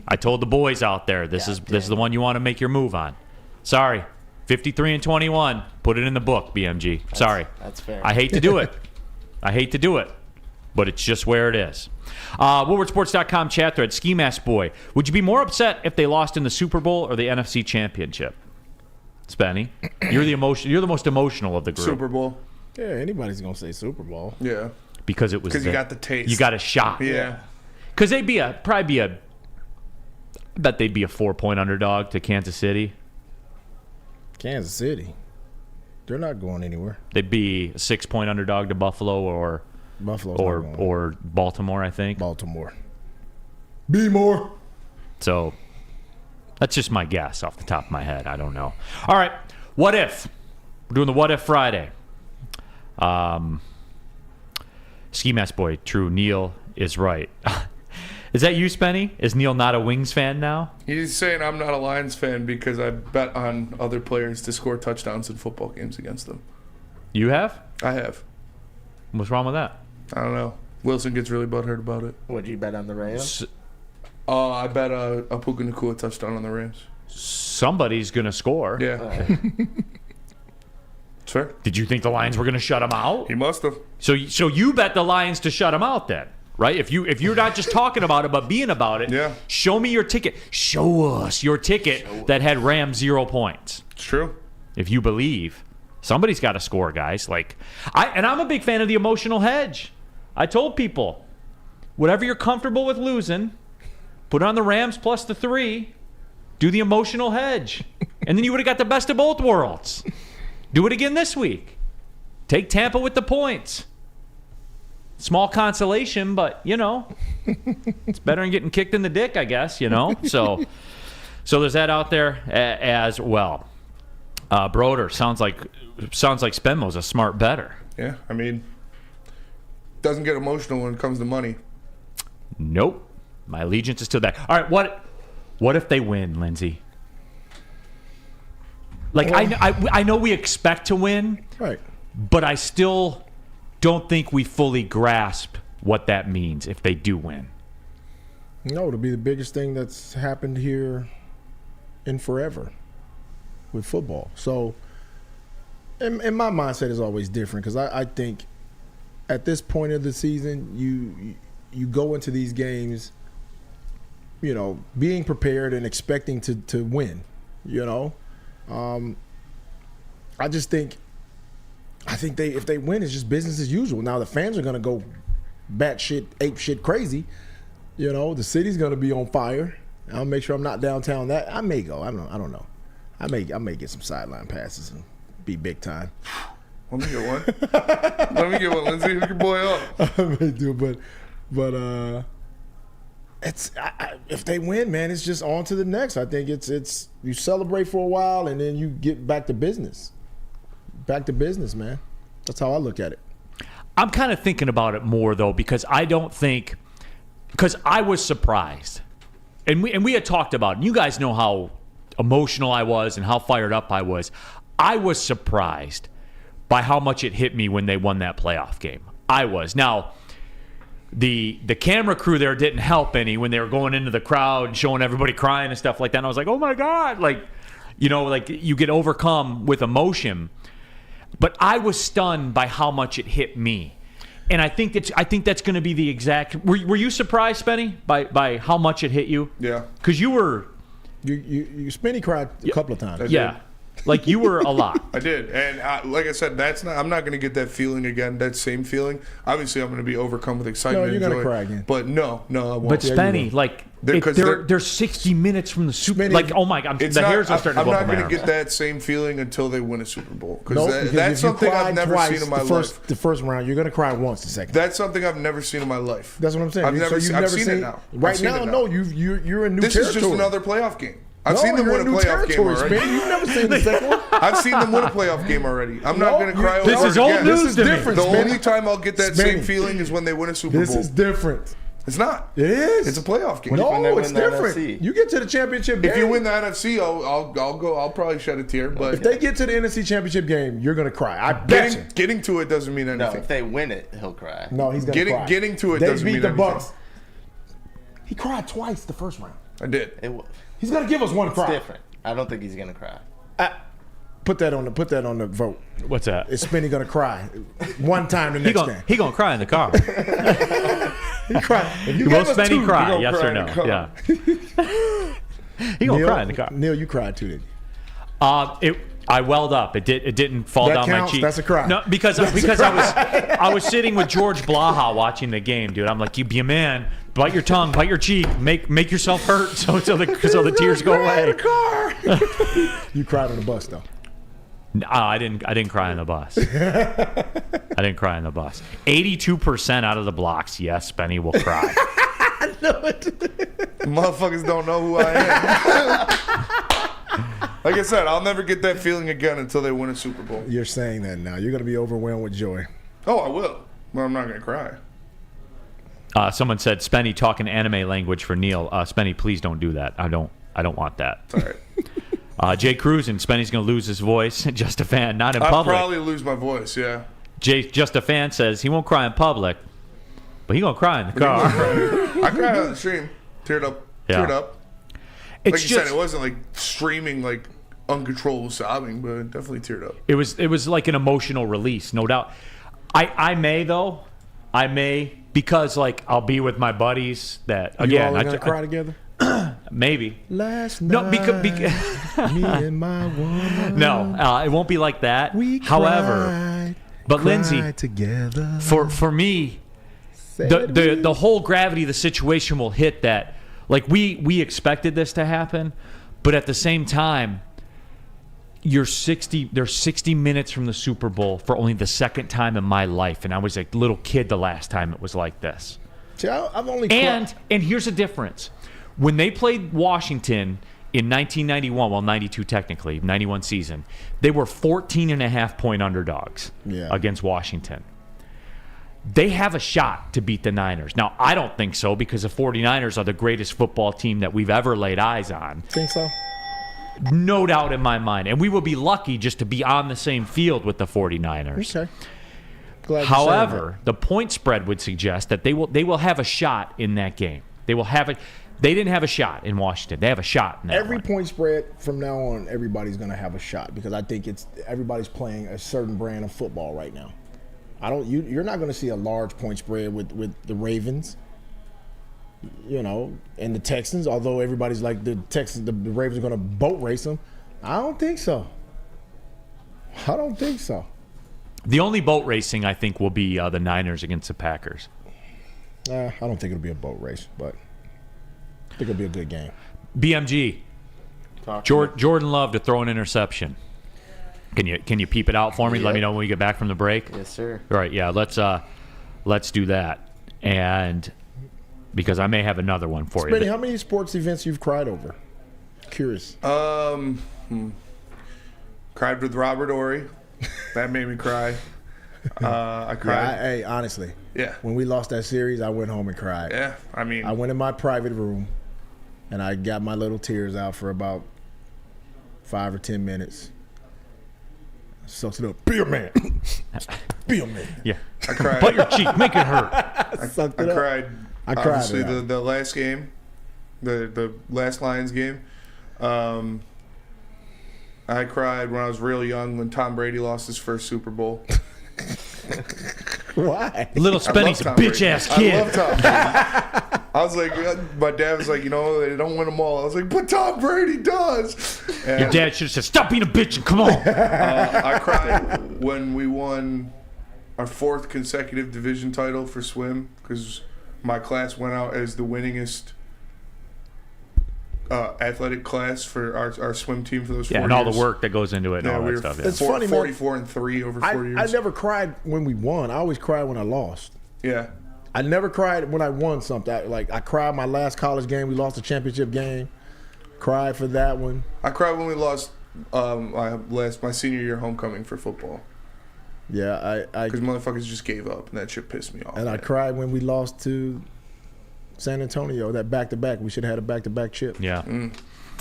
I told the boys out there, this is the one you want to make your move on. Sorry. 53-21. Put it in the book, BMG. Sorry. That's fair. I hate to do it. But it's just where it is. WoodwardSports.com chat thread. Ski Mask Boy. Would you be more upset if they lost in the Super Bowl or the NFC Championship? Spenny, you're the most emotional of the group. Super Bowl. Yeah, anybody's gonna say Super Bowl. Yeah. Because it was Because you got the taste. You got a shot. Yeah. Because I bet they'd be a 4-point underdog to Kansas City. Kansas City. They're not going anywhere. They'd be a 6-point underdog to Buffalo or Buffalo's not going. Baltimore, I think. Baltimore. Be more. So that's just my guess off the top of my head. I don't know. All right. What if? We're doing the What If Friday. Ski Mask Boy, true. Neal is right. Is that you, Spenny? Is Neal not a Wings fan now? He's saying I'm not a Lions fan because I bet on other players to score touchdowns in football games against them. You have? I have. What's wrong with that? I don't know. Wilson gets really butthurt about it. Would you bet on the Rams? I bet a Puka Nacua touchdown on the Rams. Somebody's going to score. Yeah. Sure. Did you think the Lions were going to shut him out? He must have. So you bet the Lions to shut him out then, right? If you're not just talking about it but being about it, yeah. Show me your ticket. Show us your ticket that had Rams 0 points. It's true. If you believe, somebody's got to score, guys. I'm a big fan of the emotional hedge. I told people, whatever you're comfortable with losing, put on the Rams plus the 3. Do the emotional hedge, and then you would have got the best of both worlds. Do it again this week. Take Tampa with the points. Small consolation, but, it's better than getting kicked in the dick, I guess, So there's that out there as well. Broder, sounds like Spenmo's a smart better. Yeah, I mean, doesn't get emotional when it comes to money. Nope. My allegiance is to that. All right, what if they win, Lindsey? I know we expect to win, Right. but I still don't think we fully grasp what that means if they do win. No, it'll be the biggest thing that's happened here in forever with football. So, and my mindset is always different because I think at this point of the season, you go into these games, being prepared and expecting to win, I just think if they win, it's just business as usual. Now the fans are gonna go ape shit crazy. The city's gonna be on fire. I'll make sure I'm not downtown. That I may go. I don't know. I may get some sideline passes and be big time. Let me get one. Lindsey. Hook your boy up. I may do, but it's if they win, man, it's just on to the next. I think it's you celebrate for a while and then you get back to business. Back to business, man. That's how I look at it. I'm kind of thinking about it more though because I was surprised, and we had talked about it. And you guys know how emotional I was and how fired up I was. I was surprised by how much it hit me when they won that playoff game. I was. Now, the camera crew there didn't help any when they were going into the crowd and showing everybody crying and stuff like that. And I was like, oh my God. You get overcome with emotion. But I was stunned by how much it hit me. And I think that's going to be the exact. Were you surprised, Spenny, by how much it hit you? Yeah. Because you were. You Spenny cried a couple of times. Yeah. Like you were a lot. I did, and like I said, I'm not going to get that feeling again. That same feeling. Obviously, I'm going to be overcome with excitement. No, you're going to cry again. But no, I won't. But Spenny, they're 60 minutes from the Super. Oh my God, the hairs are starting to go up. I'm not going to get that same feeling until they win a Super Bowl because that's something I've never seen in my life. The first round, you're going to cry once. The second. That's something I've never seen in my life. That's what I'm saying. I've seen it now. Right now, no, you're in new territory. This is just another playoff game. I've seen them win a playoff game already. You've never seen the second one. I've seen them win a playoff game already. I'm not going to cry over it again. This is old news to me. The only time I'll get that same feeling is when they win a Super Bowl. This is different. It's not. It is. It's a playoff game. No, it's different. You get to the championship game. If you win the NFC, I'll go. I'll probably shed a tear. But if they get to the NFC championship game, you're going to cry. I bet you. Getting to it doesn't mean anything. No, if they win it, he'll cry. No, he's going to cry. Getting to it doesn't mean anything. They beat the Bucks. He cried twice the first round. I did. He's going to give us one cry. It's different. I don't think he's gonna cry. Put that on the vote. What's that? Is Spenny gonna cry one time the next game? He gonna cry in the car. He cried. Will Spenny cry? Yes or no? Yeah. He gonna cry in the car. Neal, you cried too, didn't you? I welled up. It didn't fall that down counts? my cheek. That's a cry. No, because I was sitting with George Blaha watching the game, dude. I'm like, you be a man. Bite your tongue, bite your cheek, make yourself hurt so the tears go away. You cried on the bus though. No, I didn't cry on the bus. I didn't cry on the bus. 82% out of the blocks, yes, Spenny will cry. Motherfuckers don't know who I am. Like I said, I'll never get that feeling again until they win a Super Bowl. You're saying that now. You're going to be overwhelmed with joy. Oh, I will. But I'm not going to cry. Someone said Spenny talking anime language for Neal. Spenny, please don't do that. I don't want that. It's all right. Jay Cruz and Spenny's going to lose his voice. Just a fan, not in I'll public. probably lose my voice, yeah. Just a fan says he won't cry in public, but he going to cry in the car. I cried on the stream. Teared up. Yeah. Teared up. It's Like you just, said, it wasn't like streaming, like uncontrollable sobbing, but it definitely teared up. It was like an emotional release, no doubt. I may because like I'll be with my buddies that You again all going to cry together? maybe. Last No, night, because me and my woman. no, it won't be like that. We However, but Lindsey, together. for me, the whole gravity of the situation will hit that. Like we expected this to happen, but at the same time, they're 60 minutes from the Super Bowl for only the second time in my life, and I was a little kid the last time it was like this. See, I've only And here's the difference: when they played Washington in 1991, well, 92 technically, 91 season, they were 14.5-point underdogs against Washington. They have a shot to beat the Niners. Now, I don't think so because the 49ers are the greatest football team that we've ever laid eyes on. think so. No doubt in my mind. And we will be lucky just to be on the same field with the 49ers. Okay. Glad However, the point spread would suggest that they will have a shot in that game. They will have it. They didn't have a shot in Washington. They have a shot in that every one. point spread from now on, everybody's going to have a shot because I think everybody's playing a certain brand of football right now. You're not going to see a large point spread with the Ravens, and the Texans. Although everybody's like the Texans, the Ravens are going to boat race them. I don't think so. The only boat racing I think will be the Niners against the Packers. I don't think it'll be a boat race, but I think it'll be a good game. BMG, Jordan Love to throw an interception. Can you peep it out for me? Yep. Let me know when we get back from the break. Yes, sir. All right, yeah, let's do that. And because I may have another one for Spenny, you. how many sports events you've cried over? Curious. Cried with Robert Ory. That made me cry. I cried. Hey, honestly. Yeah. When we lost that series, I went home and cried. Yeah, I mean. I went in my private room, and I got my little tears out for about 5 or 10 minutes. Sucked it up. Be a man. Be a man. Yeah. I cried. Bite your cheek, make it hurt. I cried. I cried. Obviously, the last game, the last Lions game. I cried when I was real young when Tom Brady lost his first Super Bowl. Why? Little Spenny's a bitch-ass kid. I love Tom Brady. I was like, my dad was like, they don't win them all. I was like, but Tom Brady does. And, Your dad should have said, stop being a bitch and come on. I cried when we won our 4th consecutive division title for swim because my class went out as the winningest athletic class for our swim team for those 4 years. And all the work that goes into it and all we that were stuff. Yeah. It's funny, man. 44-3 over 4 years. I never cried when we won. I always cried when I lost. Yeah. I never cried when I won something. I cried my last college game. We lost the championship game. Cried for that one. I cried when we lost my senior year homecoming for football. Yeah, because motherfuckers just gave up, and that shit pissed me off. And I cried when we lost to San Antonio, that back-to-back. We should have had a back-to-back chip. Yeah.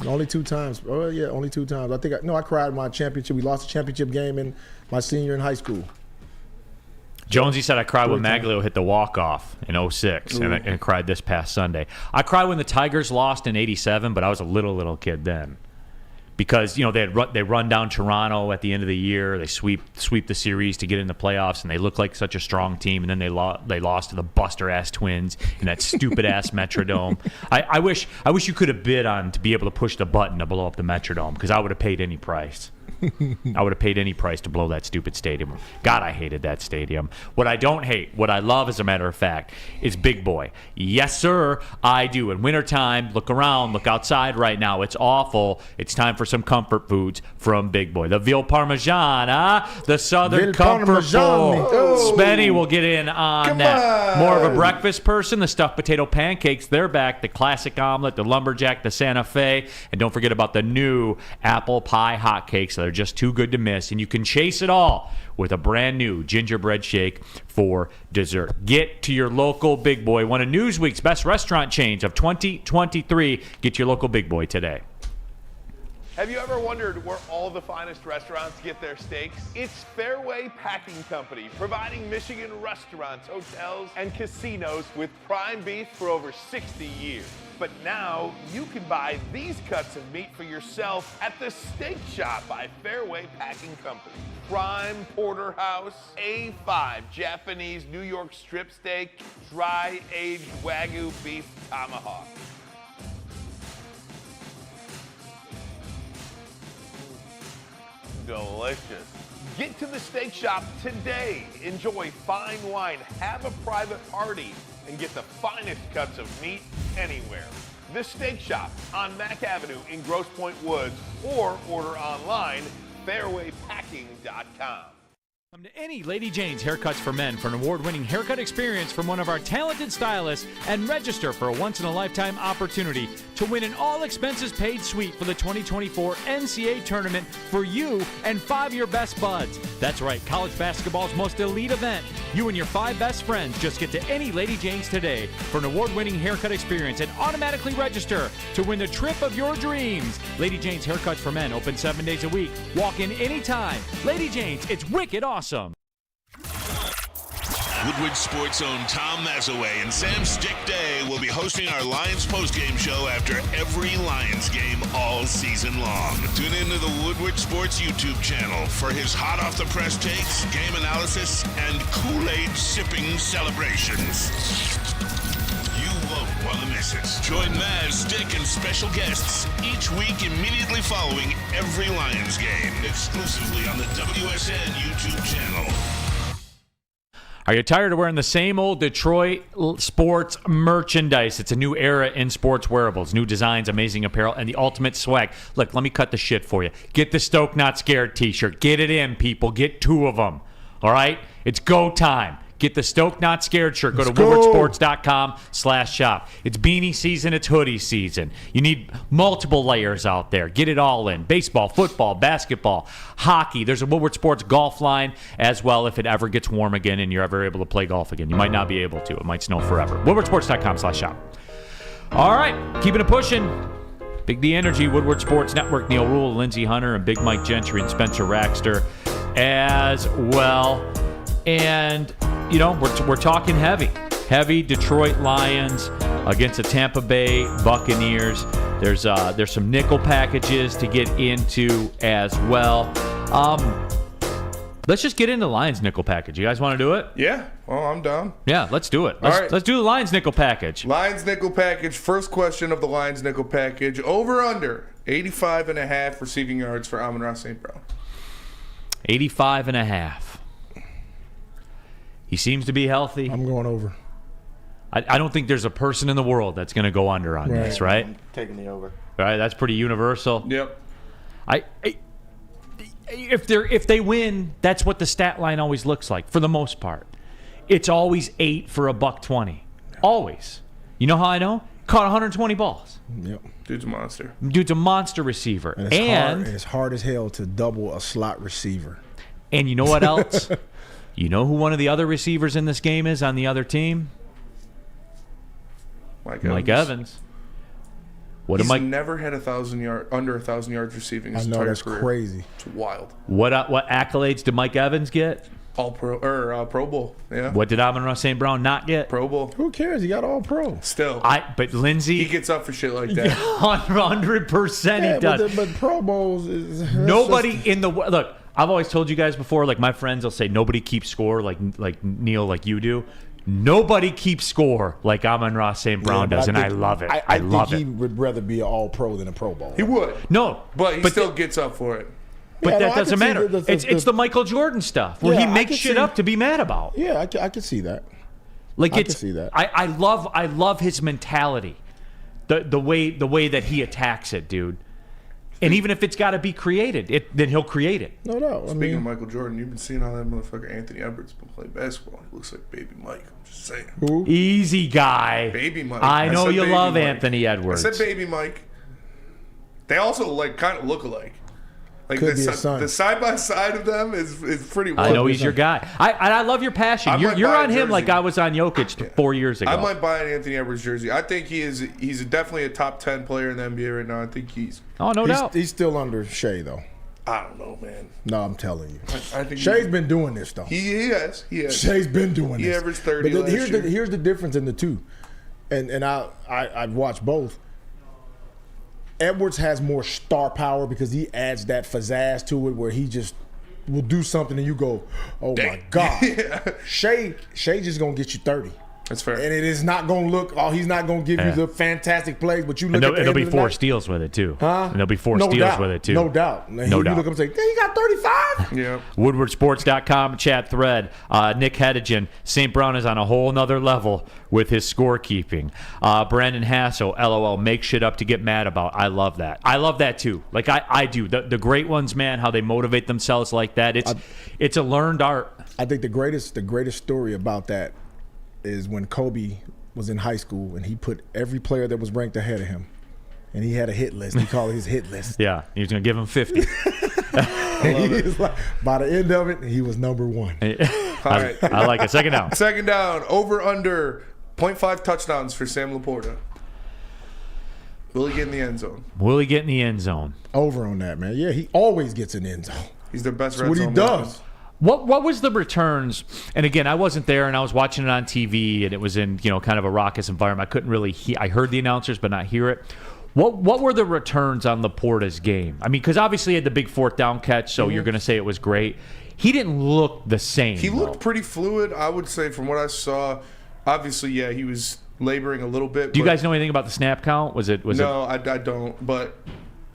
Only 2 times. Oh, yeah, only 2 times. I cried in my championship. We lost the championship game in my senior year in high school. Jonesy said I cried when Maglio hit the walk-off in 06, and I cried this past Sunday. I cried when the Tigers lost in 87, but I was a little kid then. Because, they run down Toronto at the end of the year. They sweep the series to get in the playoffs, and they look like such a strong team. And then they lost to the Buster-ass Twins in that stupid-ass Metrodome. I wish you could have bid on to be able to push the button to blow up the Metrodome because I would have paid any price. I would have paid any price to blow that stupid stadium. God, I hated that stadium. What I don't hate, what I love, as a matter of fact, is Big Boy. Yes, sir, I do. In wintertime, look around, look outside right now. It's awful. It's time for some comfort foods from Big Boy. The veal parmesan, the Southern Veal Comfort Parmesan. Bowl. Oh. Spenny will get in on Come that. on. More of a breakfast person, the stuffed potato pancakes, they're back. The classic omelet, the lumberjack, the Santa Fe, and don't forget about the new apple pie hotcakes. They're just too good to miss, and you can chase it all with a brand new gingerbread shake for dessert. Get to your local Big Boy, one of Newsweek's best restaurant chains of 2023. Get your local Big Boy today. Have you ever wondered where all the finest restaurants get their steaks? It's Fairway Packing Company, providing Michigan restaurants, hotels, and casinos with prime beef for over 60 years. But now you can buy these cuts of meat for yourself at the Steak Shop by Fairway Packing Company. Prime porterhouse, A5 Japanese New York strip steak, dry aged Wagyu beef tomahawk. Delicious. Get to the Steak Shop today. Enjoy fine wine, have a private party, and get the finest cuts of meat anywhere. The Steak Shop on Mack Avenue in Grosse Pointe Woods, or order online, fairwaypacking.com. Come to any Lady Jane's Haircuts for Men for an award-winning haircut experience from one of our talented stylists and register for a once-in-a-lifetime opportunity to win an all-expenses-paid suite for the 2024 NCAA tournament for you and 5 of your best buds. That's right, college basketball's most elite event. You and your 5 best friends just get to any Lady Jane's today for an award-winning haircut experience and automatically register to win the trip of your dreams. Lady Jane's Haircuts for Men, open 7 days a week. Walk in anytime. Lady Jane's, it's wicked awesome. Woodward Sports' own Tom Mazaway and Sam Stick Day will be hosting our Lions postgame show after every Lions game all season long. Tune into the Woodward Sports YouTube channel for his hot-off-the-press takes, game analysis, and Kool-Aid sipping celebrations. You won't want to miss it. Join Maz, Stick, and special guests each week immediately following every Lions game, exclusively on the WSN YouTube channel. Are you tired of wearing the same old Detroit sports merchandise? It's a new era in sports wearables. New designs, amazing apparel, and the ultimate swag. Look, let me cut the shit for you. Get the Stoke Not Scared t-shirt. Get it in, people. Get 2 of them. All right? It's go time. Get the Stoke Not Scared shirt. Go to woodwardsports.com/shop. It's beanie season. It's hoodie season. You need multiple layers out there. Get it all in. Baseball, football, basketball, hockey. There's a Woodward Sports golf line as well if it ever gets warm again and you're ever able to play golf again. You might not be able to. It might snow forever. woodwardsports.com/shop. All right. Keeping it pushing. Big D Energy, Woodward Sports Network, Neal Ruhl, Lindsey Hunter, and Big Mike Gentry and Spencer Raxter as well. And you know, we're talking heavy Detroit Lions against the Tampa Bay Buccaneers. There's some nickel packages to get into as well. Let's just get into the Lions nickel package. You guys want to do it? Yeah. Well, I'm down. Yeah, let's do it. All right. Let's do the Lions nickel package. Lions nickel package. First question of the Lions nickel package. Over under 85.5 receiving yards for Amon-Ra St. Brown. 85.5. He seems to be healthy. I'm going over. I don't think there's a person in the world that's going to go under on this, right? I'm taking the over. Right, that's pretty universal. Yep. If they win, that's what the stat line always looks like for the most part. It's always 8 for $120. Always. You know how I know? Caught 120 balls. Yep. Dude's a monster. Dude's a monster receiver. And it's hard as hell to double a slot receiver. And you know what else? You know who one of the other receivers in this game is on the other team? Mike Evans. He's never had under 1,000 yards receiving his entire career. Crazy. It's wild. What accolades did Mike Evans get? All Pro Bowl. Yeah. What did Amon-Ra St. Brown not get? Pro Bowl. Who cares? He got All Pro. Still. But Lindsey, he gets up for shit like that. 100% he does. But Pro Bowls is nobody in the look. I've always told you guys before, like my friends will say nobody keeps score like Neal, like you do. Nobody keeps score like Amon-Ra St. Brown does, and I love it. I think he would rather be an All-Pro than a Pro Bowl. He would. No. But he still gets up for it. But Yeah, that no, I doesn't can see matter. It's the Michael Jordan stuff where he Yeah, I makes can shit see- up to be mad about. Yeah, I can see that. Like I can see that. I love his mentality, the way that he attacks it, dude. And even if it's got to be created, then he'll create it. No doubt. Speaking of Michael Jordan, you've been seeing how that motherfucker Anthony Edwards been playing basketball. He looks like Baby Mike. I'm just saying. Who? Easy guy. Baby Mike. I know said you Baby love Mike. Anthony Edwards. I said Baby Mike. They also kind of look alike. Like Could be a son. the side by side of them is pretty. I know wild. he's your guy. I love your passion. I might You're buy a on him jersey. like I was on Jokic 4 years ago. I might buy an Anthony Edwards jersey. I think he's definitely a top 10 player in the NBA right now. I think he's. Oh, no doubt. He's still under Shea though. I don't know, man. No, I'm telling you. I think Shea's been doing this though. He has. Shea's been doing this. He averaged 30 But last year. here's the difference in the two, and I've watched both. Edwards has more star power because he adds that pizzazz to it, where he just will do something and you go, "Oh my God!" Yeah. Shea just gonna get you 30. That's fair. And it is not going to look, he's not going to give you the fantastic plays, but you look And at the there'll end be of the 4 night, steals with it, too. Huh? And there'll be 4 No steals doubt. with it, too. No doubt. No you doubt. look up and say, "Hey, he got 35?" Yeah. WoodwardSports.com chat thread. Nick Hedigan. St. Brown is on a whole nother level with his scorekeeping. Brandon Hassel, LOL, make shit up to get mad about. I love that. I love that, too. Like, I do. The great ones, man, how they motivate themselves like that. It's a learned art. I think the greatest story about that is when Kobe was in high school and he put every player that was ranked ahead of him, and he had a hit list. He called it his hit list. Yeah, he was going to give him 50. He was like, by the end of it, he was number one. right. I like it. Second down. Second down. Over under 0.5 touchdowns for Sam Laporta. Will he get in the end zone? Will he get in the end zone? Over on that, man. Yeah, he always gets an end zone. He's their best That's red what he zone does. weapon. What was the returns? And again, I wasn't there, and I was watching it on TV, and it was in kind of a raucous environment. I couldn't really hear. I heard the announcers, but not hear it. What were the returns on Laporta's game? I mean, because obviously he had the big 4th down catch, so you're going to say it was great. He didn't look the same. He looked pretty fluid, I would say, from what I saw. Obviously, yeah, he was laboring a little bit. Do you guys know anything about the snap count? No, I don't. But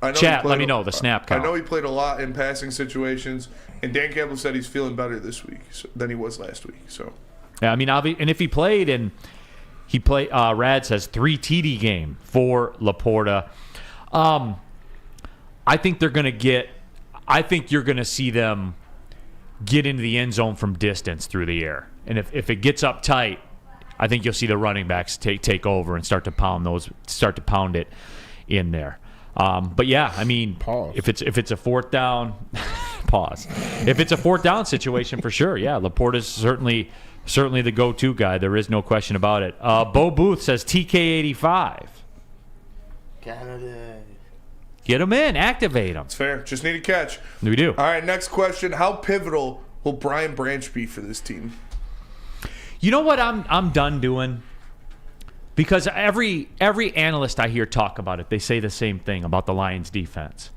I know Chat, he let me know the snap count. I know he played a lot in passing situations, and Dan Campbell said he's feeling better this week than he was last week. So, yeah, I mean, and if he played, Rad says 3 TD game for Laporta. I think they're going to get. I think you're going to see them get into the end zone from distance through the air, and if it gets up tight, I think you'll see the running backs take over and start to pound it in there. But yeah, I mean, Pause. if it's a 4th down, pause. If it's a 4th down situation, for sure, yeah, Laporta's certainly the go-to guy. There is no question about it. Bo Booth says TK85. Canada. Get him in, activate him. it's fair. Just need a catch. We do. All right, next question. How pivotal will Brian Branch be for this team? You know what I'm done doing? Because every analyst I hear talk about it, they say the same thing about the Lions defense.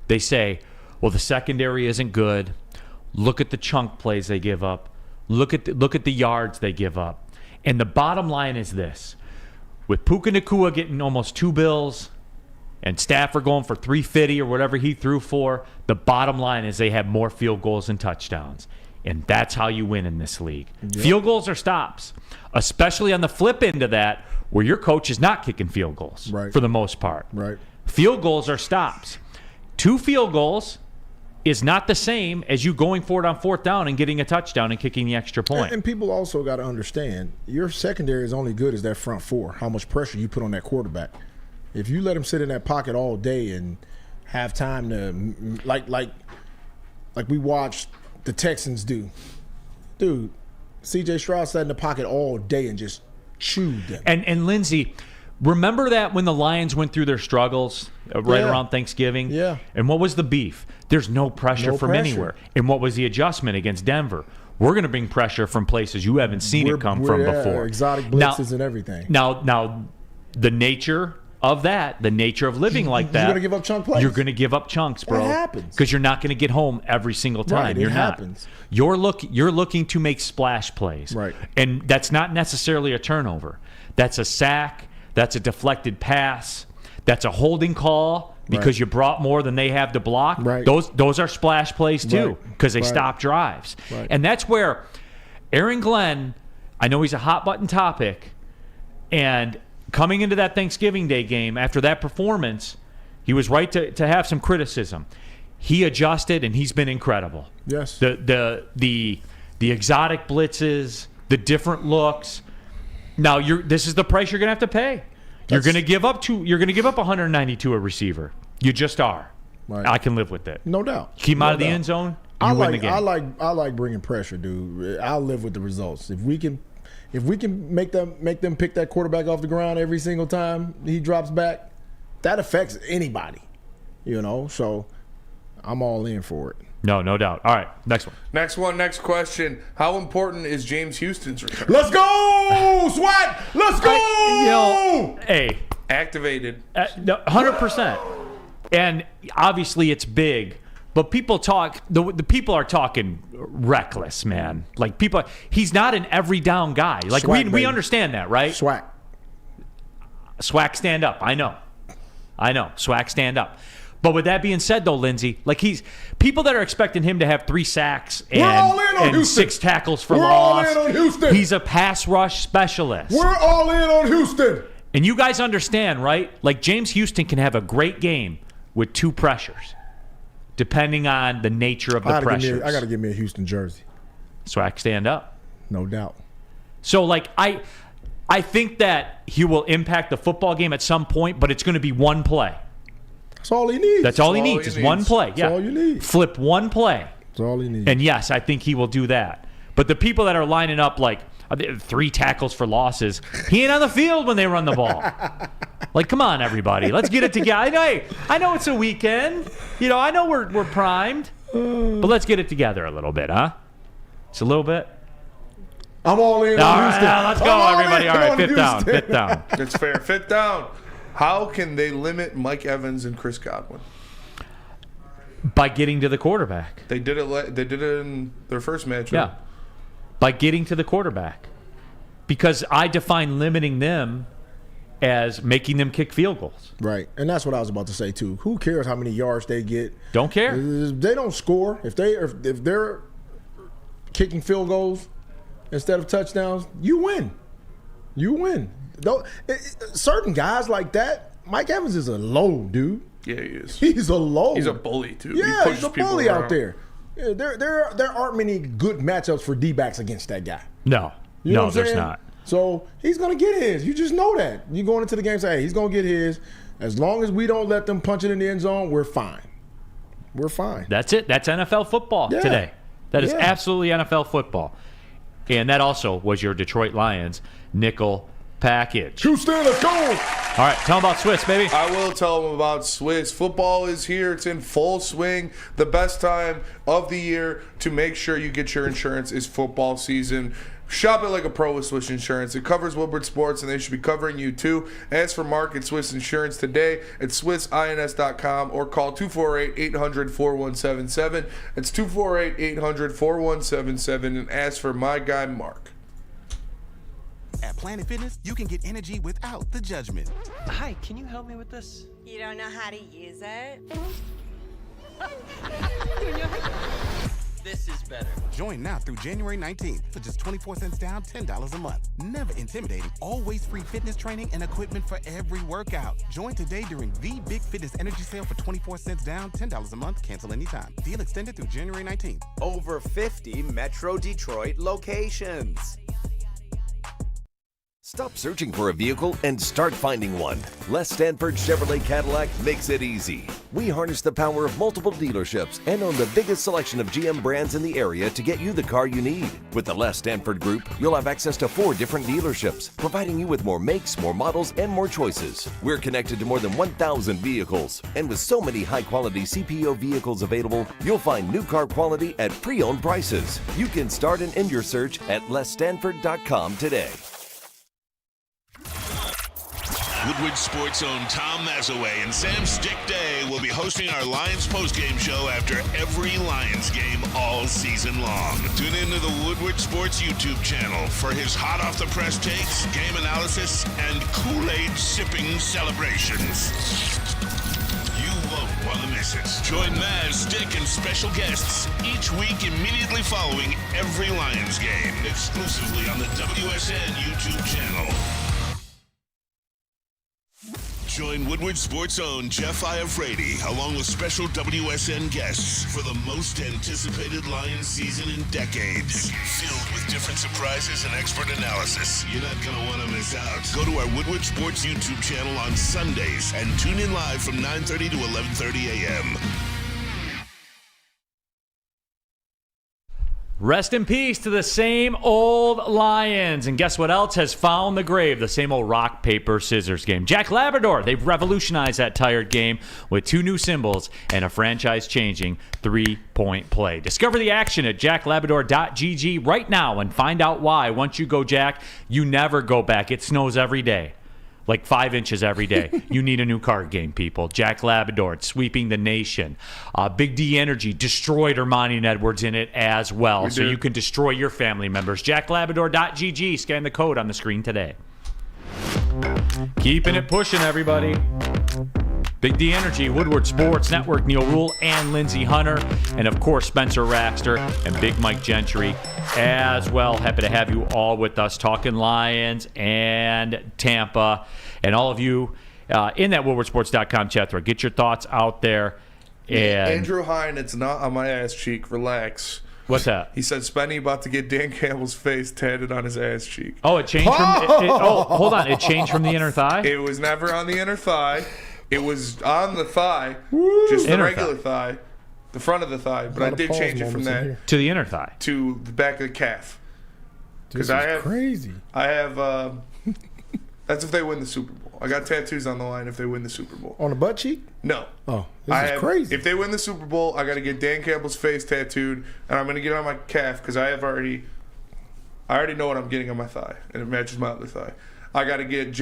They say, well, the secondary isn't good. Look at the chunk plays they give up. Look at the yards they give up. And the bottom line is this. With Puka Nacua getting almost 2 bills and Stafford going for 350 or whatever he threw for, the bottom line is they have more field goals and touchdowns. And that's how you win in this league. Yep. Field goals are stops, especially on the flip end of that, where your coach is not kicking field goals for the most part. Right. Field goals are stops. 2 field goals is not the same as you going for it on 4th down and getting a touchdown and kicking the extra point. And people also got to understand, your secondary is only good as that front 4, how much pressure you put on that quarterback. If you let him sit in that pocket all day and have time to, like we watched the Texans do. Dude, C.J. Stroud sat in the pocket all day and just chewed them. And Lindsey, remember that when the Lions went through their struggles around Thanksgiving? Yeah. And what was the beef? There's no pressure from anywhere. And what was the adjustment against Denver? We're going to bring pressure from places you haven't seen it come from before. Exotic blitzes and everything. Now, the nature of that, the nature of living like that. You're going to give up chunk plays. You're going to give up chunks, bro. It happens. Because you're not going to get home every single time. Right, you're happens. Not. You're looking to make splash plays. Right. And that's not necessarily a turnover. That's a sack. That's a deflected pass. That's a holding call because you brought more than they have to block. Right. Those are splash plays too because they Right. stop drives. Right. And that's where Aaron Glenn, I know he's a hot button topic, and coming into that Thanksgiving Day game after that performance, he was right to have some criticism. He adjusted and he's been incredible. Yes. The exotic blitzes, the different looks. Now this is the price you're gonna have to pay. You're gonna give up 190 to a receiver. You just are. Right. I can live with it. No doubt. Keep him No out of the doubt. end zone. I You win the game. I like bringing pressure, dude. I'll live with the results. If we can make them pick that quarterback off the ground every single time he drops back, that affects anybody. So I'm all in for it. No doubt. All right, next one. Next question. How important is James Houston's return? Let's go, SWAT! Let's go! Hey, Activated. 100%. And obviously it's big, but people talk. The people are talking reckless, man. Like he's not an every down guy. Like Swag, we baby. understand that, right? SWAT. Swag stand up. I know. Swag stand up. But with that being said, though, Lindsey, like people that are expecting him to have 3 sacks and 6 tackles for loss. All in on Houston. He's a pass rush specialist. We're all in on Houston. And you guys understand, right? Like James Houston can have a great game with 2 pressures, depending on the nature of the pressures. I got to give me a Houston jersey. Swag stand up. No doubt. So, like, I think that he will impact the football game at some point, but it's going to be one play. That's all he needs. That's all he needs is one play. That's all you need. Flip one play. That's all he needs. And yes, I think he will do that. But the people that are lining up like 3 tackles for losses, he ain't on the field when they run the ball. Like, come on, everybody. Let's get it together. I know it's a weekend. I know we're primed. But let's get it together a little bit, huh? Just a little bit. I'm all in All on right, Houston. now let's go, everybody. All right, fifth down. It's fair. Fifth down. How can they limit Mike Evans and Chris Godwin? By getting to the quarterback. They did it. They did it in their first matchup. Yeah. By getting to the quarterback. Because I define limiting them as making them kick field goals. Right. And that's what I was about to say, too. Who cares how many yards they get? Don't care. If they don't score, if they're kicking field goals instead of touchdowns, you win. You win. Certain guys like that, Mike Evans is a low dude. Yeah, he is. He's a low. He's a bully, too. Yeah, he he's a people bully around. out there. Yeah, there aren't many good matchups for D-backs against that guy. No. You know No, what I'm there's saying? not. So he's going to get his. You just know that. You going into the game say, hey, he's going to get his. As long as we don't let them punch it in the end zone, we're fine. We're fine. That's it. That's NFL football today. That is absolutely NFL football. And that also was your Detroit Lions nickel package. Houston, let's go. All right, tell them about Swiss, baby. I will tell them about Swiss. Football is here. It's in full swing. The best time of the year to make sure you get your insurance is football season. Shop it like a pro with Swiss Insurance. It covers Woodward Sports, and they should be covering you too. Ask for Mark at Swiss Insurance today at SwissINS.com or call 248-800-4177. It's 248-800-4177 and ask for my guy Mark. At Planet Fitness, you can get energy without the judgment. Hi, can you help me with this? You don't know how to use it? This is better. Join now through January 19th for just 24 cents down, $10 a month. Never intimidating, always free fitness training and equipment for every workout. Join today during the Big Fitness Energy Sale for 24 cents down, $10 a month, cancel anytime. Deal extended through January 19th. Over 50 Metro Detroit locations. Stop searching for a vehicle and start finding one. Les Stanford Chevrolet Cadillac makes it easy. We harness the power of multiple dealerships and own the biggest selection of GM brands in the area to get you the car you need. With the Les Stanford Group, you'll have access to 4 different dealerships, providing you with more makes, more models, and more choices. We're connected to more than 1,000 vehicles. And with so many high-quality CPO vehicles available, you'll find new car quality at pre-owned prices. You can start and end your search at lesstanford.com today. Woodward Sports' own Tom Mazaway and Sam Stick Day will be hosting our Lions postgame show after every Lions game all season long. Tune into the Woodward Sports YouTube channel for his hot-off-the-press takes, game analysis, and Kool-Aid sipping celebrations. You want to miss it. Join Maz, Dick, and special guests each week immediately following every Lions game, exclusively on the WSN YouTube channel. Join Woodward Sports' own Jeff Iafrate, along with special WSN guests for the most anticipated Lions season in decades. Filled with different surprises and expert analysis. You're not going to want to miss out. Go to our Woodward Sports YouTube channel on Sundays and tune in live from 9:30 to 11:30 a.m. Rest in peace to the same old Lions. And guess what else has found the grave? The same old rock, paper, scissors game. Jack Labrador, they've revolutionized that tired game with 2 new symbols and a franchise-changing 3-point play. Discover the action at jacklabrador.gg right now and find out why. Once you go Jack, you never go back. It snows every day. Like 5 inches every day. You need a new card game, people. Jack Labrador, it's sweeping the nation. Big D Energy destroyed Ermanni and Edwards in it as well. So you can destroy your family members. JackLabrador.gg. Scan the code on the screen today. Keeping it pushing, everybody. Big D Energy, Woodward Sports Network, Neal Ruhl and Lindsey Hunter. And, of course, Spencer Raxter and Big Mike Gentry as well. Happy to have you all with us talking Lions and Tampa. And all of you in that WoodwardSports.com chat thread, get your thoughts out there. And Andrew Hine, it's not on my ass cheek. Relax. What's that? He said Spenny about to get Dan Campbell's face tatted on his ass cheek. Oh, it changed from... hold on. It changed from the inner thigh? It was never on the inner thigh. It was on the thigh, just the regular thigh, the front of the thigh. But I did change it from that to the inner thigh, to the back of the calf. Because I have crazy. I have. That's if they win the Super Bowl. I got tattoos on the line if they win the Super Bowl. On the butt cheek? No. Oh, this is crazy. If they win the Super Bowl, I got to get Dan Campbell's face tattooed, and I'm going to get it on my calf because I already know what I'm getting on my thigh, and it matches my other thigh. I got to get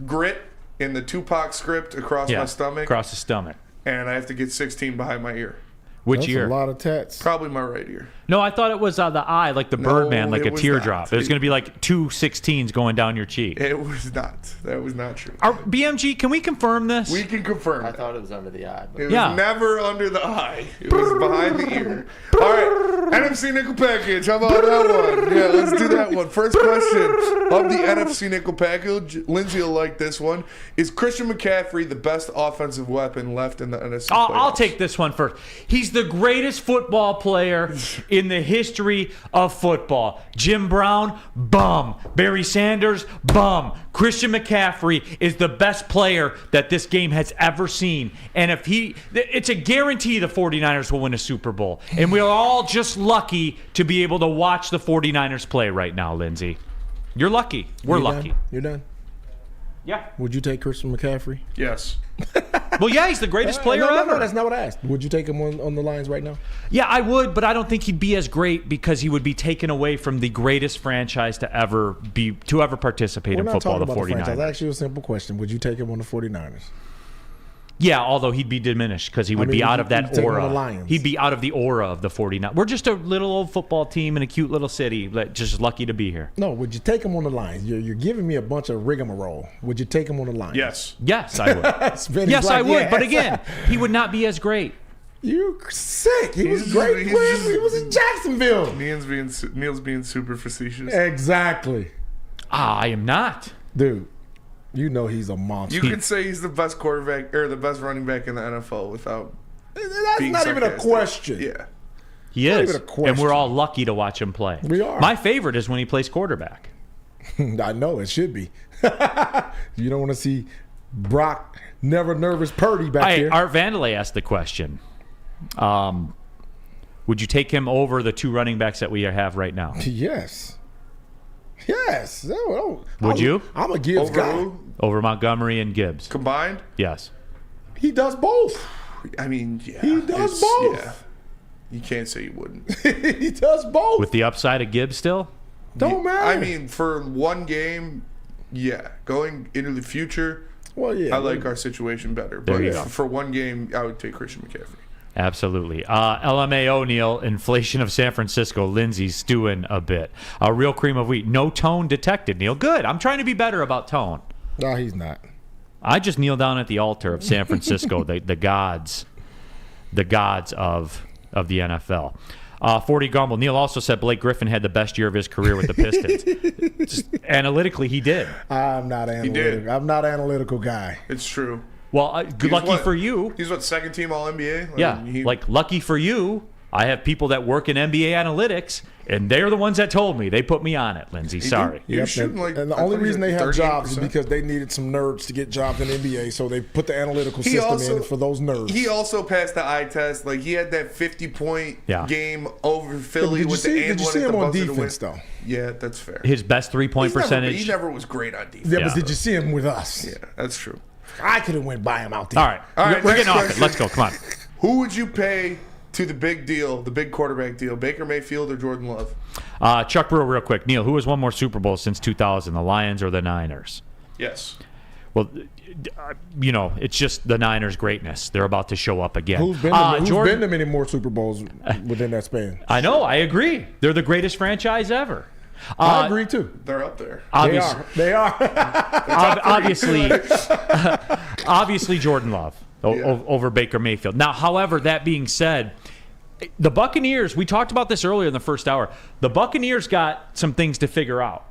grit in the Tupac script across my stomach. Across the stomach. And I have to get 16 behind my ear. Which ear? That's a lot of tats. Probably my right ear. No, I thought it was the eye, like the Birdman, like a teardrop. It was going to be like 2 16s going down your cheek. It was not. That was not true. BMG, can we confirm this? We can confirm. I thought it was under the eye. But it was never under the eye. It was behind the ear. All right. NFC Nickel Package. How about that one? Yeah, let's do that one. First question of the NFC Nickel Package. Lindsey will like this one. Is Christian McCaffrey the best offensive weapon left in the NFC playoffs? I'll take this one first. He's the greatest football player in the history of football. Jim Brown, bum. Barry Sanders, bum. Christian McCaffrey is the best player that this game has ever seen. And it's a guarantee the 49ers will win a Super Bowl. And we're all just lucky to be able to watch the 49ers play right now, Lindsey. You're lucky. We're lucky. You're done? Yeah. Would you take Christian McCaffrey? Yes. Well, yeah, he's the greatest player ever. No, that's not what I asked. Would you take him on the Lions right now? Yeah, I would, but I don't think he'd be as great because he would be taken away from the greatest franchise to ever participate in football, the 49ers. I asked you a simple question. Would you take him on the 49ers? Yeah, although he'd be diminished because he would be out of that aura. He'd be out of the aura of the 49ers. We're just a little old football team in a cute little city that just lucky to be here. No, would you take him on the Lions? You're giving me a bunch of rigmarole. Would you take him on the Lions? Yes. Yes, I would. Yes, I would. Yes. But again, he would not be as great. You're sick. He was great. He was in Jacksonville. Neal's being super facetious. Exactly. I am not. Dude. You know he's a monster. You can say he's the best quarterback or the best running back in the NFL without. That's not even a question. Yeah, he is, and we're all lucky to watch him play. We are. My favorite is when he plays quarterback. I know it should be. You don't want to see Brock never nervous Purdy back here. Art Vandelay asked the question. Would you take him over the 2 running backs that we have right now? Yes. Yes. Would you? I'm a Gibbs guy. Over Montgomery and Gibbs. Combined? Yes. He does both. I mean, yeah. He does both. Yeah. You can't say you wouldn't. He does both. With the upside of Gibbs still? Don't matter. I mean, for one game, yeah. Going into the future, well, yeah. I like our situation better. But for one game, I would take Christian McCaffrey. Absolutely. LMAO, Neal, inflation of San Francisco. Lindsey's stewing a bit. Real cream of wheat. No tone detected, Neal. Good. I'm trying to be better about tone. No, he's not. I just kneel down at the altar of San Francisco, the gods of the NFL. 40 Gumble. Neal also said Blake Griffin had the best year of his career with the Pistons. Just analytically, he did. I'm not analytical. I'm not an analytical guy. It's true. Well, lucky for you. He's what, second team All-NBA? Lucky for you, I have people that work in NBA analytics, and they're the ones that told me. They put me on it, Lindsey. Sorry. Yep. And the only reason they have jobs is because they needed some nerds to get jobs in the NBA, so they put the analytical system in for those nerds. He also passed the eye test. Like, he had that 50-point game over Philly with the and one at the buzzer. Did you see him on defense, though? Yeah, that's fair. His best three-point percentage. He never was great on defense. Yeah, but did you see him with us? Yeah, that's true. I could have went by him out there. All right. We're getting off it. Let's go. Come on. Who would you pay to the big deal, the big quarterback deal, Baker Mayfield or Jordan Love? Chuck Brewer, real quick. Neal, who has won more Super Bowls since 2000, the Lions or the Niners? Yes. Well, it's just the Niners' greatness. They're about to show up again. Who's been to many more Super Bowls within that span? I know. I agree. They're the greatest franchise ever. I agree, too. They're up there. They are. Obviously, Jordan Love over Baker Mayfield. Now, however, that being said, the Buccaneers, we talked about this earlier in the first hour, the Buccaneers got some things to figure out.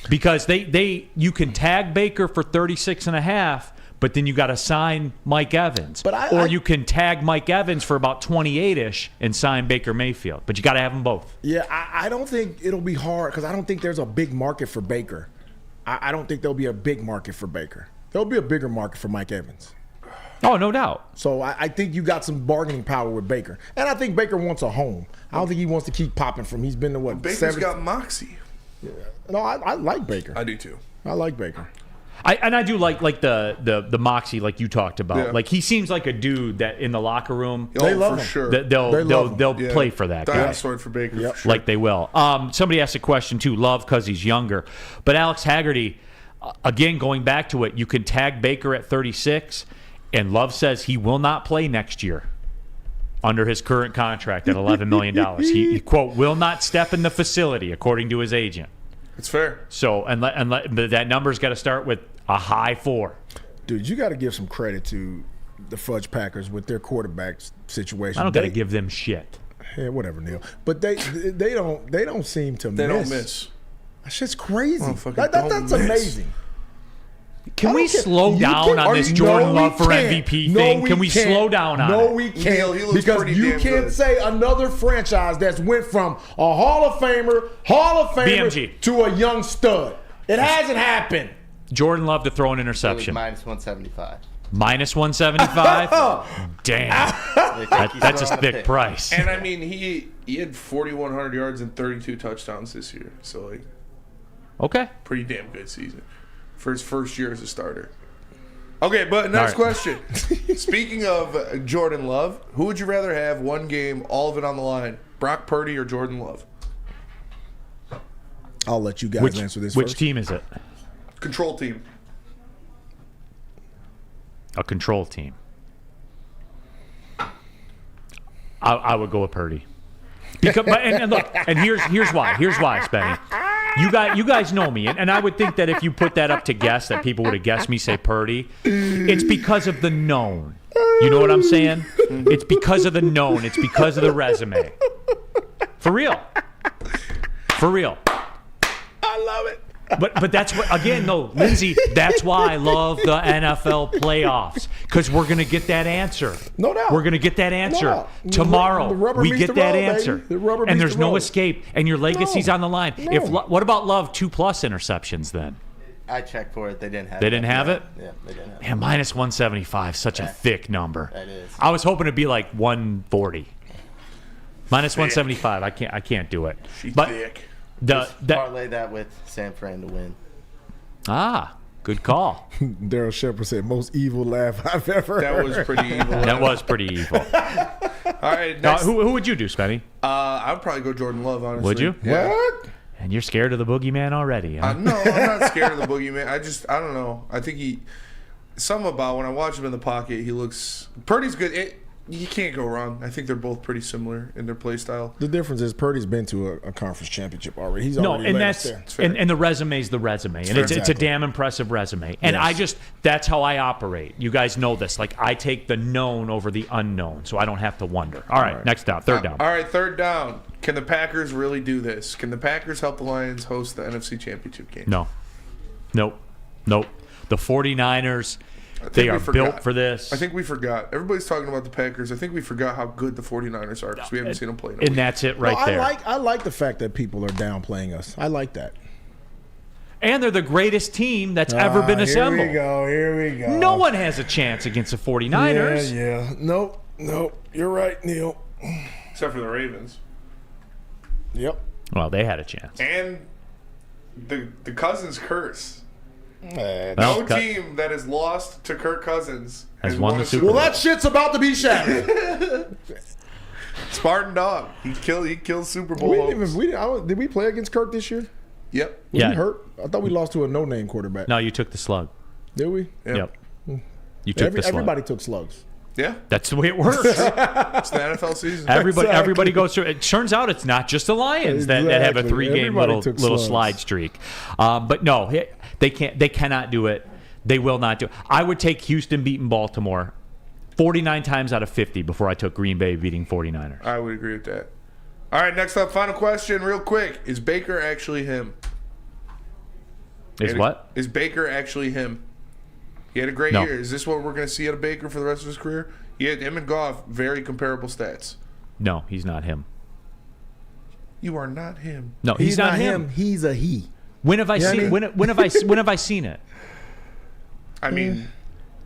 Because you can tag Baker for 36.5, but then you got to sign Mike Evans. Or you can tag Mike Evans for about 28-ish and sign Baker Mayfield. But you got to have them both. Yeah, I don't think it'll be hard because I don't think there's a big market for Baker. I don't think there'll be a big market for Baker. There'll be a bigger market for Mike Evans. Oh, no doubt. So I think you got some bargaining power with Baker. And I think Baker wants a home. I don't think he wants to keep popping from. He's been to what? Baker's got moxie. Yeah. No, I like Baker. I do too. I like Baker. I do like the moxie like you talked about. Yeah. Like he seems like a dude that in the locker room they love him. Sure. They'll play for that guy. Dinosaur for Baker. Yep. For sure. Like they will. Somebody asked a question too. Love because he's younger, but Alex Haggerty, again going back to it, you can tag Baker at 36, and Love says he will not play next year under his current contract at $11 million. He quote will not step in the facility according to his agent. It's fair. So that number's got to start with a high 4. Dude, you got to give some credit to the Fudge Packers with their quarterback situation. I don't got to give them shit. Yeah, whatever, Neal. But they don't seem to miss. They don't miss. That shit's crazy. That's amazing. Can we slow down on this Jordan Love for MVP thing? Can we slow down on it? No, we can't. Because you can't say another franchise that's went from a Hall of Famer BMG. to a young stud. It hasn't happened. Jordan Love to throw an interception. Minus 175. Minus 175? Damn. That's a thick price. And I mean, he had 4,100 yards and 32 touchdowns this year. So, okay. Pretty damn good season for his first year as a starter. Okay, but next question. Speaking of Jordan Love, who would you rather have one game, all of it on the line? Brock Purdy or Jordan Love? I'll let you guys answer this Which first. team is it? Control team. A control team. I would go with Purdy. Because, and look, and here's why, Spenny. You guys know me, and I would think that if you put that up to guess, that people would have guessed me say Purdy. It's because of the known. You know what I'm saying? It's because of the known. It's because of the resume. For real. For real. I love it. But that's what, again, no, Lindsey, that's why I love the NFL playoffs. Because we're going to get that answer. No doubt. We're going to get that answer. Tomorrow, we get that answer. And there's no escape. And your legacy's on the line. What about Love 2+ interceptions then? I checked for it. They didn't have it. They didn't have it? Yeah, they didn't have it. Man, minus 175, such a thick number. That is. I was hoping it'd be like 140. Minus 175, I can't do it. She's but thick. Parlay that with San Fran to win. Good call. Daryl Shepard said, most evil laugh I've ever heard. That was pretty evil. That was pretty evil. All right. Who would you do, Spenny? I would probably go Jordan Love, honestly. Would you? Yeah. What? And you're scared of the boogeyman already, huh? No, I'm not scared of the boogeyman. I don't know. I think something about when I watch him in the pocket, he looks. Purdy's good. You can't go wrong. I think they're both pretty similar in their play style. The difference is Purdy's been to a conference championship already. He's no, already and led that's us there. and the resume's the resume, and it's a damn impressive resume. And Yes. that's how I operate. You guys know this. Like I take the known over the unknown, so I don't have to wonder. All right. Next down, third down. All right, third down. Can the Packers really do this? Can the Packers help the Lions host the NFC Championship game? No. Nope. The 49ers. They are built for this. I think we forgot. Everybody's talking about the Packers. I think we forgot how good the 49ers are because we haven't seen them play in a And week. that's it right there. I like the fact that people are downplaying us. I like that. And they're the greatest team that's ever been assembled. Here we go. No one has a chance against the 49ers. Yeah. Nope. You're right, Neal. Except for the Ravens. Yep. Well, they had a chance. And the Cousins curse. Well, team that has lost to Kirk Cousins has won the Super Bowl. Well, that shit's about to be shattered. Spartan dog. He killed Super Bowl. Did we play against Kirk this year? Yep. Was he hurt? I thought we lost to a no-name quarterback. No, you took the slug. Did we? Yep. You took the slug. Everybody took slugs. Yeah. That's the way it works. It's the NFL season. Everybody goes through. It turns out it's not just the Lions that have a 3-game little slide streak. But no, they can't. They cannot do it. They will not do it. I would take Houston beating Baltimore 49 times out of 50 before I took Green Bay beating 49ers. I would agree with that. All right, next up, final question, real quick. Is Baker actually him? Is Baker actually him? He had a great year. Is this what we're going to see out of Baker for the rest of his career? He had him and Goff, very comparable stats. No, he's not him. You are not him. No, he's not him. He's a he. When have I seen? When have I seen it? I mean,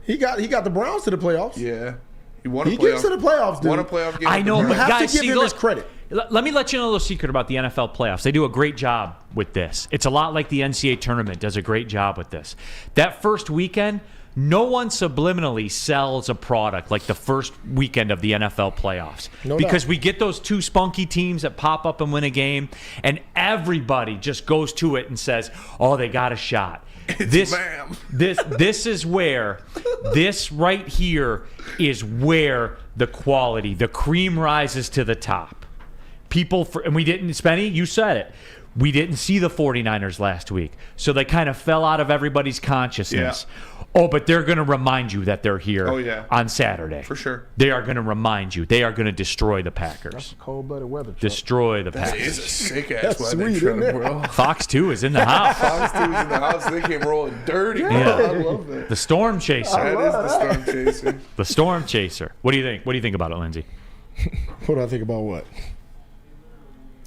he got the Browns to the playoffs. Yeah, he won. He gets to the playoffs, dude. Won a playoff game. I know, You but have guys, to give him his credit. Let me let you know a little secret about the NFL playoffs. They do a great job with this. It's a lot like the NCAA tournament does a great job with this. That first weekend, no one subliminally sells a product like the first weekend of the NFL playoffs. Because we get those two spunky teams that pop up and win a game, and everybody just goes to it and says, oh, they got a shot. This is where, this right here is where the quality, the cream rises to the top. And we didn't, Spenny, you said it. We didn't see the 49ers last week. So they kind of fell out of everybody's consciousness. Yeah. Oh, but they're going to remind you that they're here on Saturday. For sure. They are going to remind you. They are going to destroy the Packers. That's cold-blooded weather. Destroy the Packers. That is a sick-ass That's weather, sweet, isn't it? bro. Fox 2 is in the house. Fox 2 is in the house. They came rolling dirty. Yeah. I love that. The Storm Chaser. That is the Storm Chaser. The Storm Chaser. What do you think? What do you think about it, Lindsey? What do I think about what?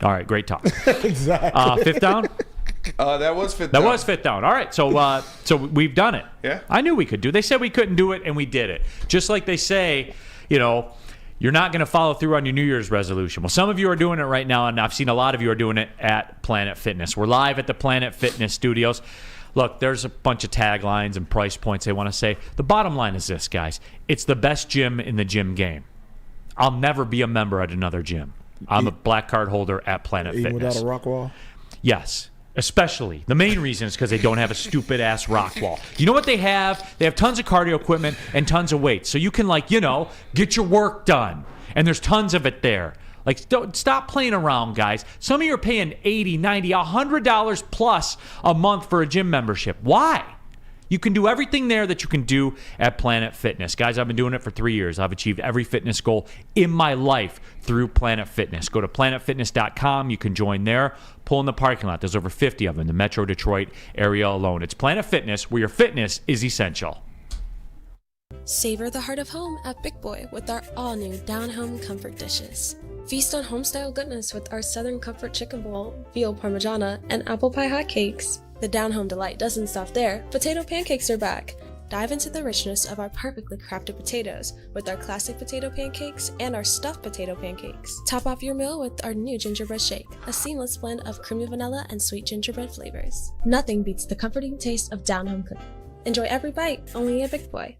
All right, great talk. Exactly. Fifth down? That was fifth down. That was fifth down. All right, so we've done it. Yeah. I knew we could do it. They said we couldn't do it, and we did it. Just like they say, you're not going to follow through on your New Year's resolution. Well, some of you are doing it right now, and I've seen a lot of you are doing it at Planet Fitness. We're live at the Planet Fitness studios. Look, there's a bunch of taglines and price points they want to say. The bottom line is this, guys. It's the best gym in the gym game. I'll never be a member at another gym. I'm a black card holder at Planet Even Fitness. without a rock wall? Yes. Especially. The main reason is because they don't have a stupid-ass rock wall. You know what they have? They have tons of cardio equipment and tons of weights. So you can, get your work done. And there's tons of it there. Don't stop playing around, guys. Some of you are paying $80, $90, $100 plus a month for a gym membership. Why? You can do everything there that you can do at Planet Fitness. Guys, I've been doing it for 3 years. I've achieved every fitness goal in my life through Planet Fitness. Go to planetfitness.com. You can join there. Pull in the parking lot. There's over 50 of them in the Metro Detroit area alone. It's Planet Fitness, where your fitness is essential. Savor the heart of home at Big Boy with our all-new down-home comfort dishes. Feast on home-style goodness with our Southern Comfort Chicken Bowl, veal parmigiana, and apple pie hotcakes. The down-home delight doesn't stop there. Potato pancakes are back. Dive into the richness of our perfectly crafted potatoes with our classic potato pancakes and our stuffed potato pancakes. Top off your meal with our new gingerbread shake, a seamless blend of creamy vanilla and sweet gingerbread flavors. Nothing beats the comforting taste of down-home cooking. Enjoy every bite, only at Big Boy.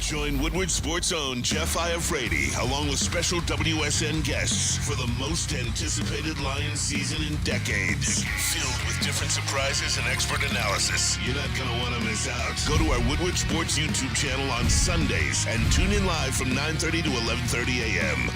Join Woodward Sports' own Jeff Iafrate, along with special WSN guests for the most anticipated Lions season in decades. Filled with different surprises and expert analysis. You're not going to want to miss out. Go to our Woodward Sports YouTube channel on Sundays and tune in live from 9:30 to 11:30 a.m.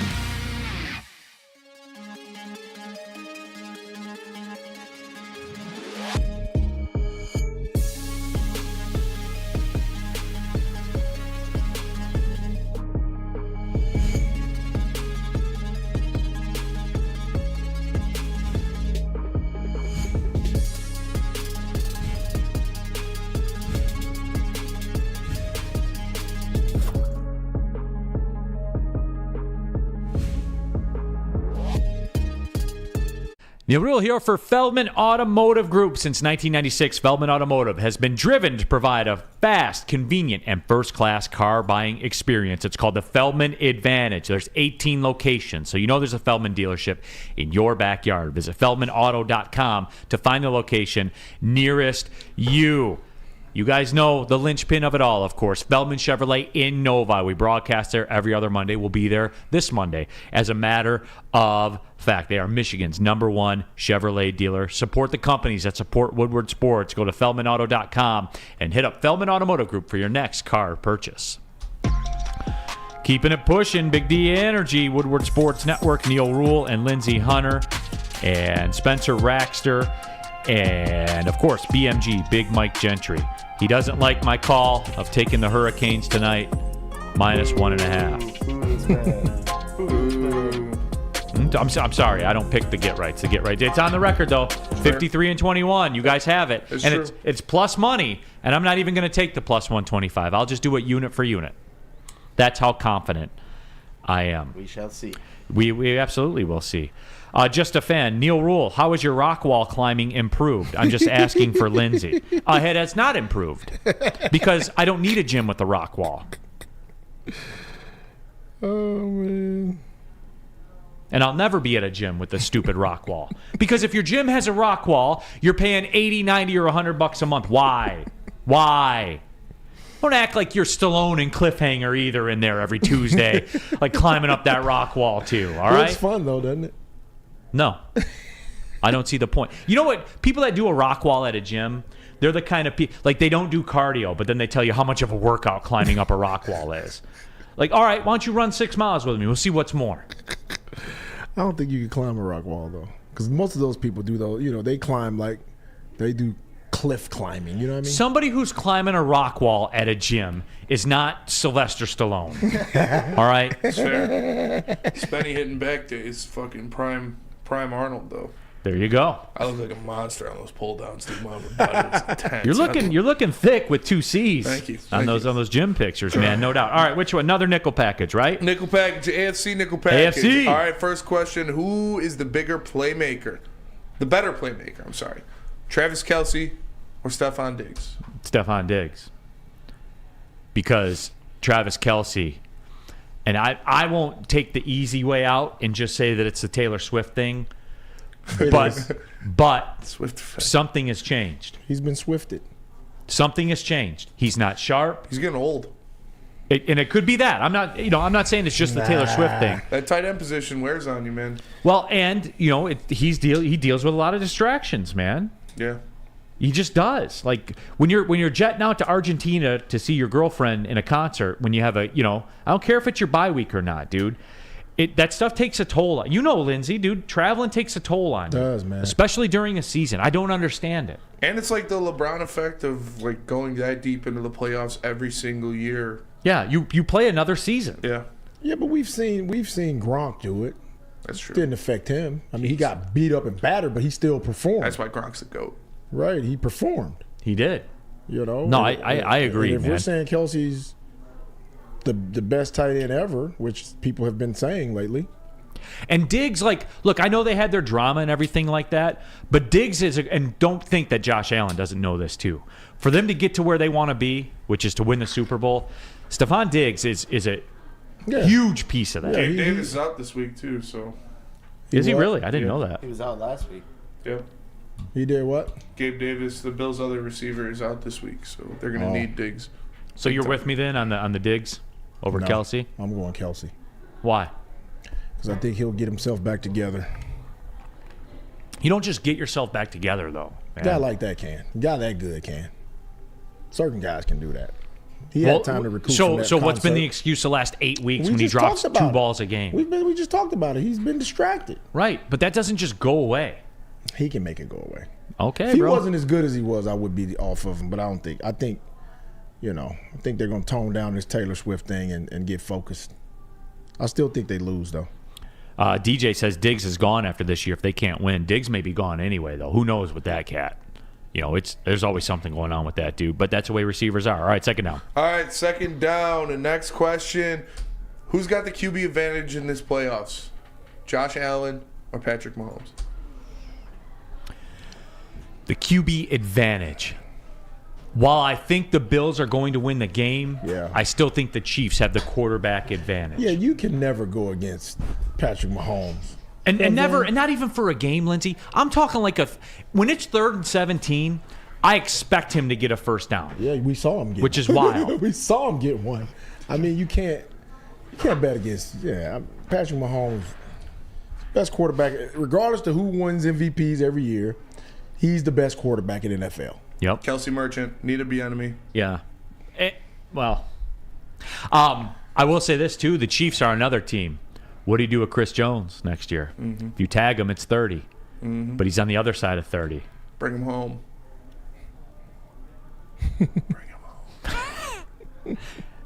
Neal Ruhl here for Feldman Automotive Group. Since 1996, Feldman Automotive has been driven to provide a fast, convenient, and first-class car buying experience. It's called the Feldman Advantage. There's 18 locations, so you know there's a Feldman dealership in your backyard. Visit feldmanauto.com to find the location nearest you. You guys know the linchpin of it all, of course. Feldman Chevrolet in Novi. We broadcast there every other Monday. We'll be there this Monday. As a matter of fact, they are Michigan's #1 Chevrolet dealer. Support the companies that support Woodward Sports. Go to feldmanauto.com and hit up Feldman Automotive Group for your next car purchase. Keeping it pushing, Big D Energy, Woodward Sports Network, Neal Ruhl and Lindsey Hunter and Spencer Raxter. And, of course, BMG, Big Mike Gentry. He doesn't like my call of taking the Hurricanes tonight, -1.5. I'm sorry. I don't pick the get rights. The get right. It's on the record, though. 53-21. You guys have it. It's and true. it's plus money, and I'm not even going to take the plus 125. I'll just do it unit for unit. That's how confident I am. We shall see. We absolutely will see. Just a fan. Neal Ruhl, how is your rock wall climbing improved? I'm just asking for Lindsey. It has not improved because I don't need a gym with a rock wall. Oh, man. And I'll never be at a gym with a stupid rock wall. Because if your gym has a rock wall, you're paying $80, $90, or $100 a month. Why? Why? Don't act like you're Stallone and Cliffhanger either in there every Tuesday, like climbing up that rock wall too, all right? It's fun, though, doesn't it? No. I don't see the point. You know what? People that do a rock wall at a gym, they're the kind of people, like they don't do cardio, but then they tell you how much of a workout climbing up a rock wall is. Like, all right, why don't you run 6 miles with me? We'll see what's more. I don't think you can climb a rock wall, though. Because most of those people do, though, they climb like they do cliff climbing. You know what I mean? Somebody who's climbing a rock wall at a gym is not Sylvester Stallone. All right? It's fair. Spenny hitting back days, fucking prime Arnold, though. There you go. I look like a monster on those pull downs, dude. My body was intense. You're looking thick with 2 C's. Thank you. On those gym pictures, man, no doubt. All right, which one? Another nickel package, right? Nickel package, AFC nickel package. AFC. All right, first question: who is the bigger playmaker? The better playmaker? I'm sorry, Travis Kelce or Stephon Diggs? Stephon Diggs. Because Travis Kelce, and I won't take the easy way out and just say that it's the Taylor Swift thing. But something has changed. He's been swifted. Something has changed. He's not sharp. He's getting old. And it could be that. I'm not saying it's just the Taylor Swift thing. That tight end position wears on you, man. Well, and he deals with a lot of distractions, man. Yeah. He just does. Like when you're jetting out to Argentina to see your girlfriend in a concert, when you have I don't care if it's your bye week or not, dude. That stuff takes a toll on you. Lindsey, dude, traveling takes a toll on you. It does, man. Especially during a season. I don't understand it. And it's like the LeBron effect of like going that deep into the playoffs every single year. Yeah, you play another season. Yeah. Yeah, but we've seen Gronk do it. That's true. Didn't affect him. I mean, he got beat up and battered, but he still performed. That's why Gronk's the GOAT. Right, he performed. He did. No, I agree, if man. we're saying Kelsey's the best tight end ever, which people have been saying lately. And Diggs, look, I know they had their drama and everything like that, but Diggs and don't think that Josh Allen doesn't know this too. For them to get to where they want to be, which is to win the Super Bowl, Stephon Diggs is a huge piece of that. Gabe Davis is out this week too, so. Is he really? I didn't know that. He was out last week. Yep. He did what? Gabe Davis, the Bills' other receiver, is out this week, so they're going to need Diggs. So you're with me then on the Diggs over No, Kelsey? I'm going Kelsey. Why? Because I think he'll get himself back together. You don't just get yourself back together, though. A guy like that can. A guy that good can. Certain guys can do that. He Well, had time to recoup so from that so what's been concert. the excuse the last 8 weeks We when he just drops talked 2 about it. balls a game? We just talked about it. He's been distracted. Right, but that doesn't just go away. He can make it go away. Okay, if he bro. wasn't as good as he was, I would be off of him. But I think they're going to tone down this Taylor Swift thing and get focused. I still think they lose, though. DJ says Diggs is gone after this year if they can't win. Diggs may be gone anyway, though. Who knows with that cat? There's always something going on with that dude. But that's the way receivers are. All right, second down. All right, second down. The next question: who's got the QB advantage in this playoffs? Josh Allen or Patrick Mahomes? The QB advantage. While I think the Bills are going to win the game, I still think the Chiefs have the quarterback advantage. Yeah, you can never go against Patrick Mahomes. And not even for a game, Lindsey. I'm talking like when it's 3rd and 17, I expect him to get a first down. Yeah, we saw him get which one. is wild. We saw him get one. I mean, you can't bet against Patrick Mahomes, best quarterback, regardless of who wins MVPs every year. He's the best quarterback in NFL. Yep. Kelsey Merchant, need a Bieniemy. Yeah. I will say this too: the Chiefs are another team. What do you do with Chris Jones next year? Mm-hmm. If you tag him, it's 30, but he's on the other side of 30. Bring him home.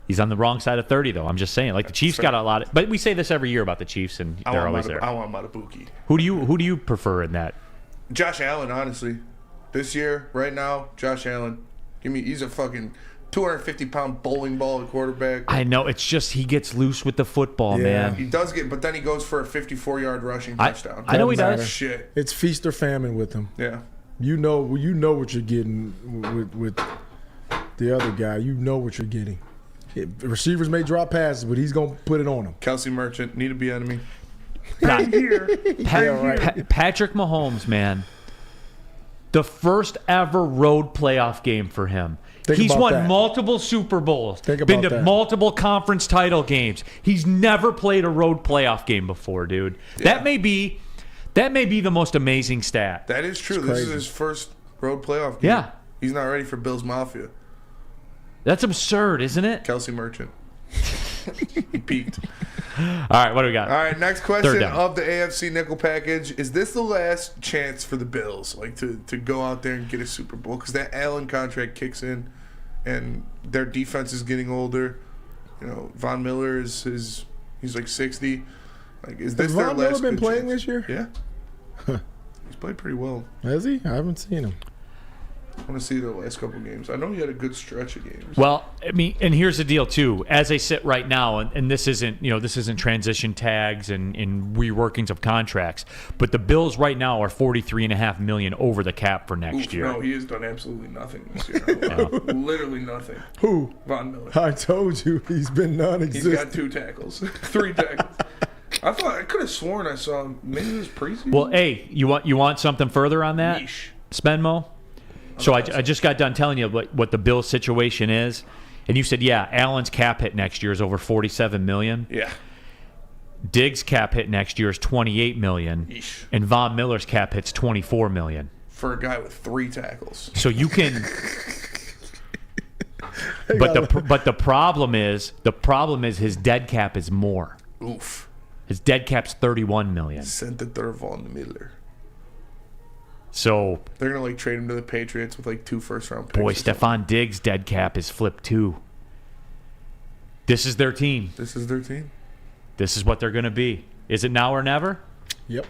He's on the wrong side of 30, though. I'm just saying. Like the Chiefs got a lot, but we say this every year about the Chiefs, and they're always there. I want Matabuki. Who do you prefer in that? Josh Allen, honestly. This year, right now, Josh Allen. He's a fucking 250-pound bowling ball at quarterback. I know. It's just he gets loose with the football, man. He does but then he goes for a 54-yard rushing touchdown. I know he does. Shit. It's feast or famine with him. Yeah. You know what you're getting with the other guy. You know what you're getting. Receivers may drop passes, but he's going to put it on him. Kelsey Merchant, need a Bieniemy. Patrick Mahomes, man. The first ever road playoff game for him. He's won multiple Super Bowls, been to multiple conference title games. He's never played a road playoff game before, dude. Yeah. That may be the most amazing stat. That is true. This is his first road playoff game. Yeah. He's not ready for Bills Mafia. That's absurd, isn't it? Kelsey Merchant. He peaked. All right, what do we got? All right, next question of the AFC nickel package. Is this the last chance for the Bills, to go out there and get a Super Bowl? Because that Allen contract kicks in, and their defense is getting older. Von Miller he's like 60. Like, is this their last? Von Miller been playing chance? this year? Yeah. He's played pretty well. Has he? I haven't seen him. I want to see the last couple games. I know he had a good stretch of games. Well, I mean, and here's the deal too. As I sit right now, and this isn't transition tags and reworkings of contracts, but the Bills right now are $43.5 million over the cap for next year. No, he has done absolutely nothing this year. Literally nothing. Who? Von Miller. I told you he's been non-existent. He's got 2 tackles, 3 tackles. I could have sworn I saw him. Maybe it was preseason. Well, hey, you want something further on that? Yeesh. Spenmo? So I just got done telling you what the Bills situation is, and you said, yeah, Allen's cap hit next year is over $47 million. Yeah. Diggs' cap hit next year is $28 million, Yeesh. and Von Miller's cap hit's $24 million. For a guy with 3 tackles. So you can. But the problem is his dead cap is more. Oof. His dead cap's $31 million. Sent the Von Miller. So they're gonna trade him to the Patriots with 2 first-round picks. Boy, Stephon Diggs' dead cap is flipped too. This is their team. This is their team. This is what they're gonna be. Is it now or never? Yep.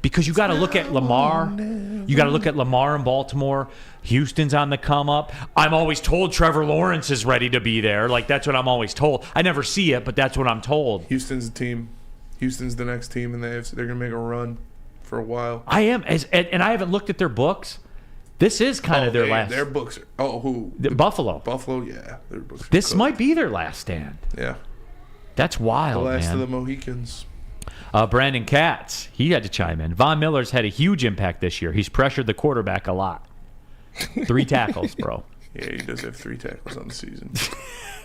Because you got to look at Lamar. You got to look at Lamar in Baltimore. Houston's on the come up. I'm always told Trevor Lawrence is ready to be there. That's what I'm always told. I never see it, but that's what I'm told. Houston's the team. Houston's the next team in the AFC. They're gonna make a run for a while. I am, and I haven't looked at their books. This is kind of their last. Their books are. Who? Buffalo. Buffalo, yeah. Their books. This might be their last stand. Yeah. That's wild, man. The last man. of the Mohicans. Brandon Katz, he had to chime in. Von Miller's had a huge impact this year. He's pressured the quarterback a lot. 3 tackles, bro. Yeah, he does have 3 tackles on the season.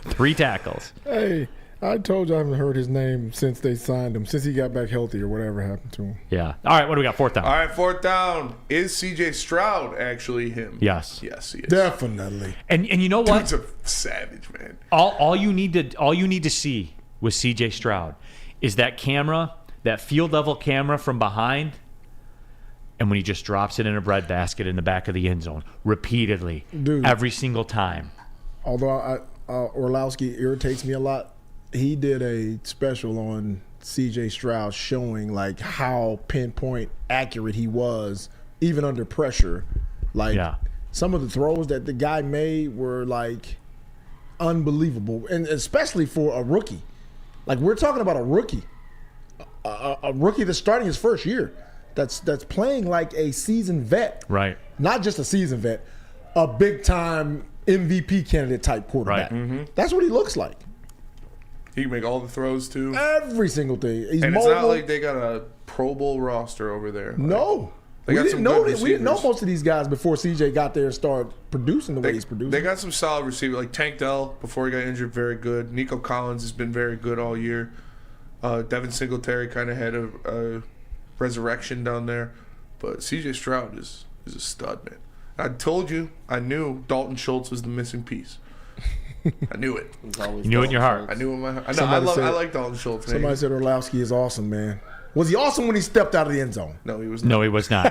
3 tackles. Hey, I told you I haven't heard his name since they signed him, since he got back healthy or whatever happened to him. Yeah. All right, what do we got? 4th down. All right, 4th down. Is CJ Stroud actually him? Yes. Yes, he is. Definitely. And you know what? Dude's a savage, man. All you need to see with CJ Stroud is that camera, that field level camera from behind, and when he just drops it in a breadbasket in the back of the end zone repeatedly, Dude. every single time. Although Orlowski irritates me a lot, he did a special on CJ Stroud showing like how pinpoint accurate he was even under pressure. Like some of the throws that the guy made were like unbelievable, and especially for a rookie. Like we're talking about a rookie that's starting his first year, that's playing like a seasoned vet, right? Not just a seasoned vet, a big time MVP candidate type quarterback. Right. Mm-hmm. That's what he looks like. He can make all the throws too. Every single thing. He's and mobile. it's not like they got a Pro Bowl roster over there. Like, no. They got some good receivers. We didn't know most of these guys before CJ got there and started producing the way he's producing. They got some solid receivers. Like Tank Dell, before he got injured, very good. Nico Collins has been very good all year. Devin Singletary kind of had a resurrection down there. But CJ Stroud is a stud, man. I told you, I knew Dalton Schultz was the missing piece. I knew it. You knew it in your heart. I knew it in my heart. I like Dalton Schultz, man. Somebody said Orlowski is awesome, man. Was he awesome when he stepped out of the end zone? No, he was not. No, he was not.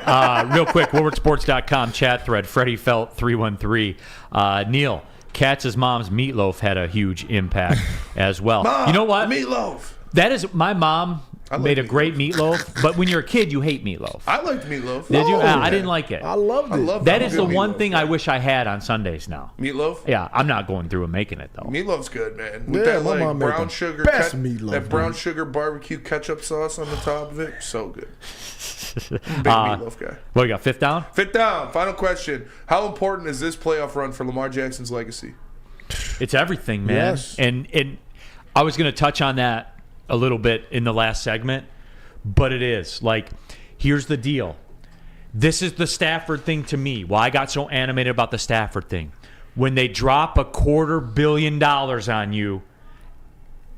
Real quick, WoodwardSports.com chat thread. Freddie Felt 313. Neal, Katz's mom's meatloaf had a huge impact as well. Mom, you know what? Meatloaf. That is, my mom made a great meatloaf, but when you're a kid, you hate meatloaf. I liked meatloaf. Did you? I didn't like it. I loved it. That is the one thing I wish I had on Sundays now. Meatloaf? Yeah, I'm not going through and making it, though. Meatloaf's good, man. With Yeah, that my like mom made brown the sugar, best meatloaf, that brown dude. sugar barbecue ketchup sauce on the top of it, so good. I'm a big meatloaf guy. What do you got, 5th down? 5th down. Final question. How important is this playoff run for Lamar Jackson's legacy? It's everything, man. Yes. And I was going to touch on that a little bit in the last segment, but it is. Like, here's the deal. This is the Stafford thing to me. Why I got so animated about the Stafford thing. When they drop $250 million on you,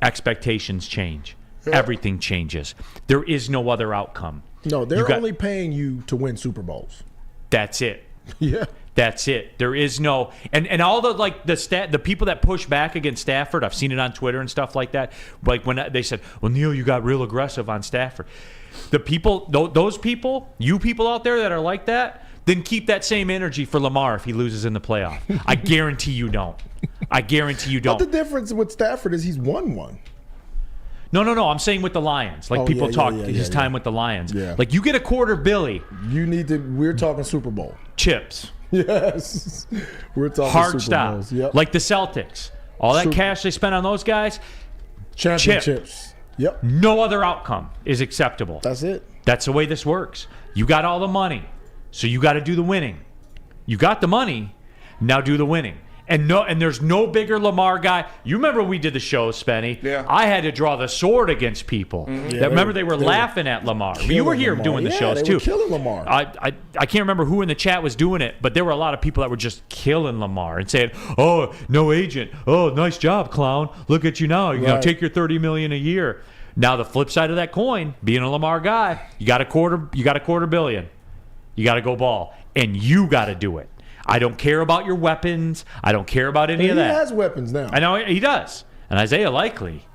expectations change. Everything changes. There is no other outcome. No, they're only paying you to win Super Bowls. That's it. Yeah. That's it. There is no and all the like the people that push back against Stafford. I've seen it on Twitter and stuff like that. Like when they said, "Well, Neal, you got real aggressive on Stafford." The people, those people, you people out there that are like that, then keep that same energy for Lamar if he loses in the playoff. I guarantee you don't. I guarantee you don't. But the difference with Stafford is he's won one. No. I'm saying with the Lions. Like people talk his time with the Lions. Yeah. Like you get $250 million. You need to. We're talking Super Bowl Chips. Yes, we're talking hard Super stop. Bowls. Yep. Like the Celtics. All that cash they spent on those guys. Championships. Yep. No other outcome is acceptable. That's it. That's the way this works. You got all the money, so you got to do the winning. You got the money, now do the winning. And there's no bigger Lamar guy. You remember when we did the show, Spenny? Yeah. I had to draw the sword against people. Mm-hmm. Yeah, Remember they were laughing at Lamar. You were here doing the shows they too. Were killing Lamar. I can't remember who in the chat was doing it, but there were a lot of people that were just killing Lamar and saying, "Oh, no agent. Oh, nice job, clown. Look at you now. You know, take your $30 million a year." Now the flip side of that coin, being a Lamar guy, you got $250 million. You got to go ball, and you got to do it. I don't care about your weapons. I don't care about any of that. He has weapons now. I know he does. And Isaiah likely.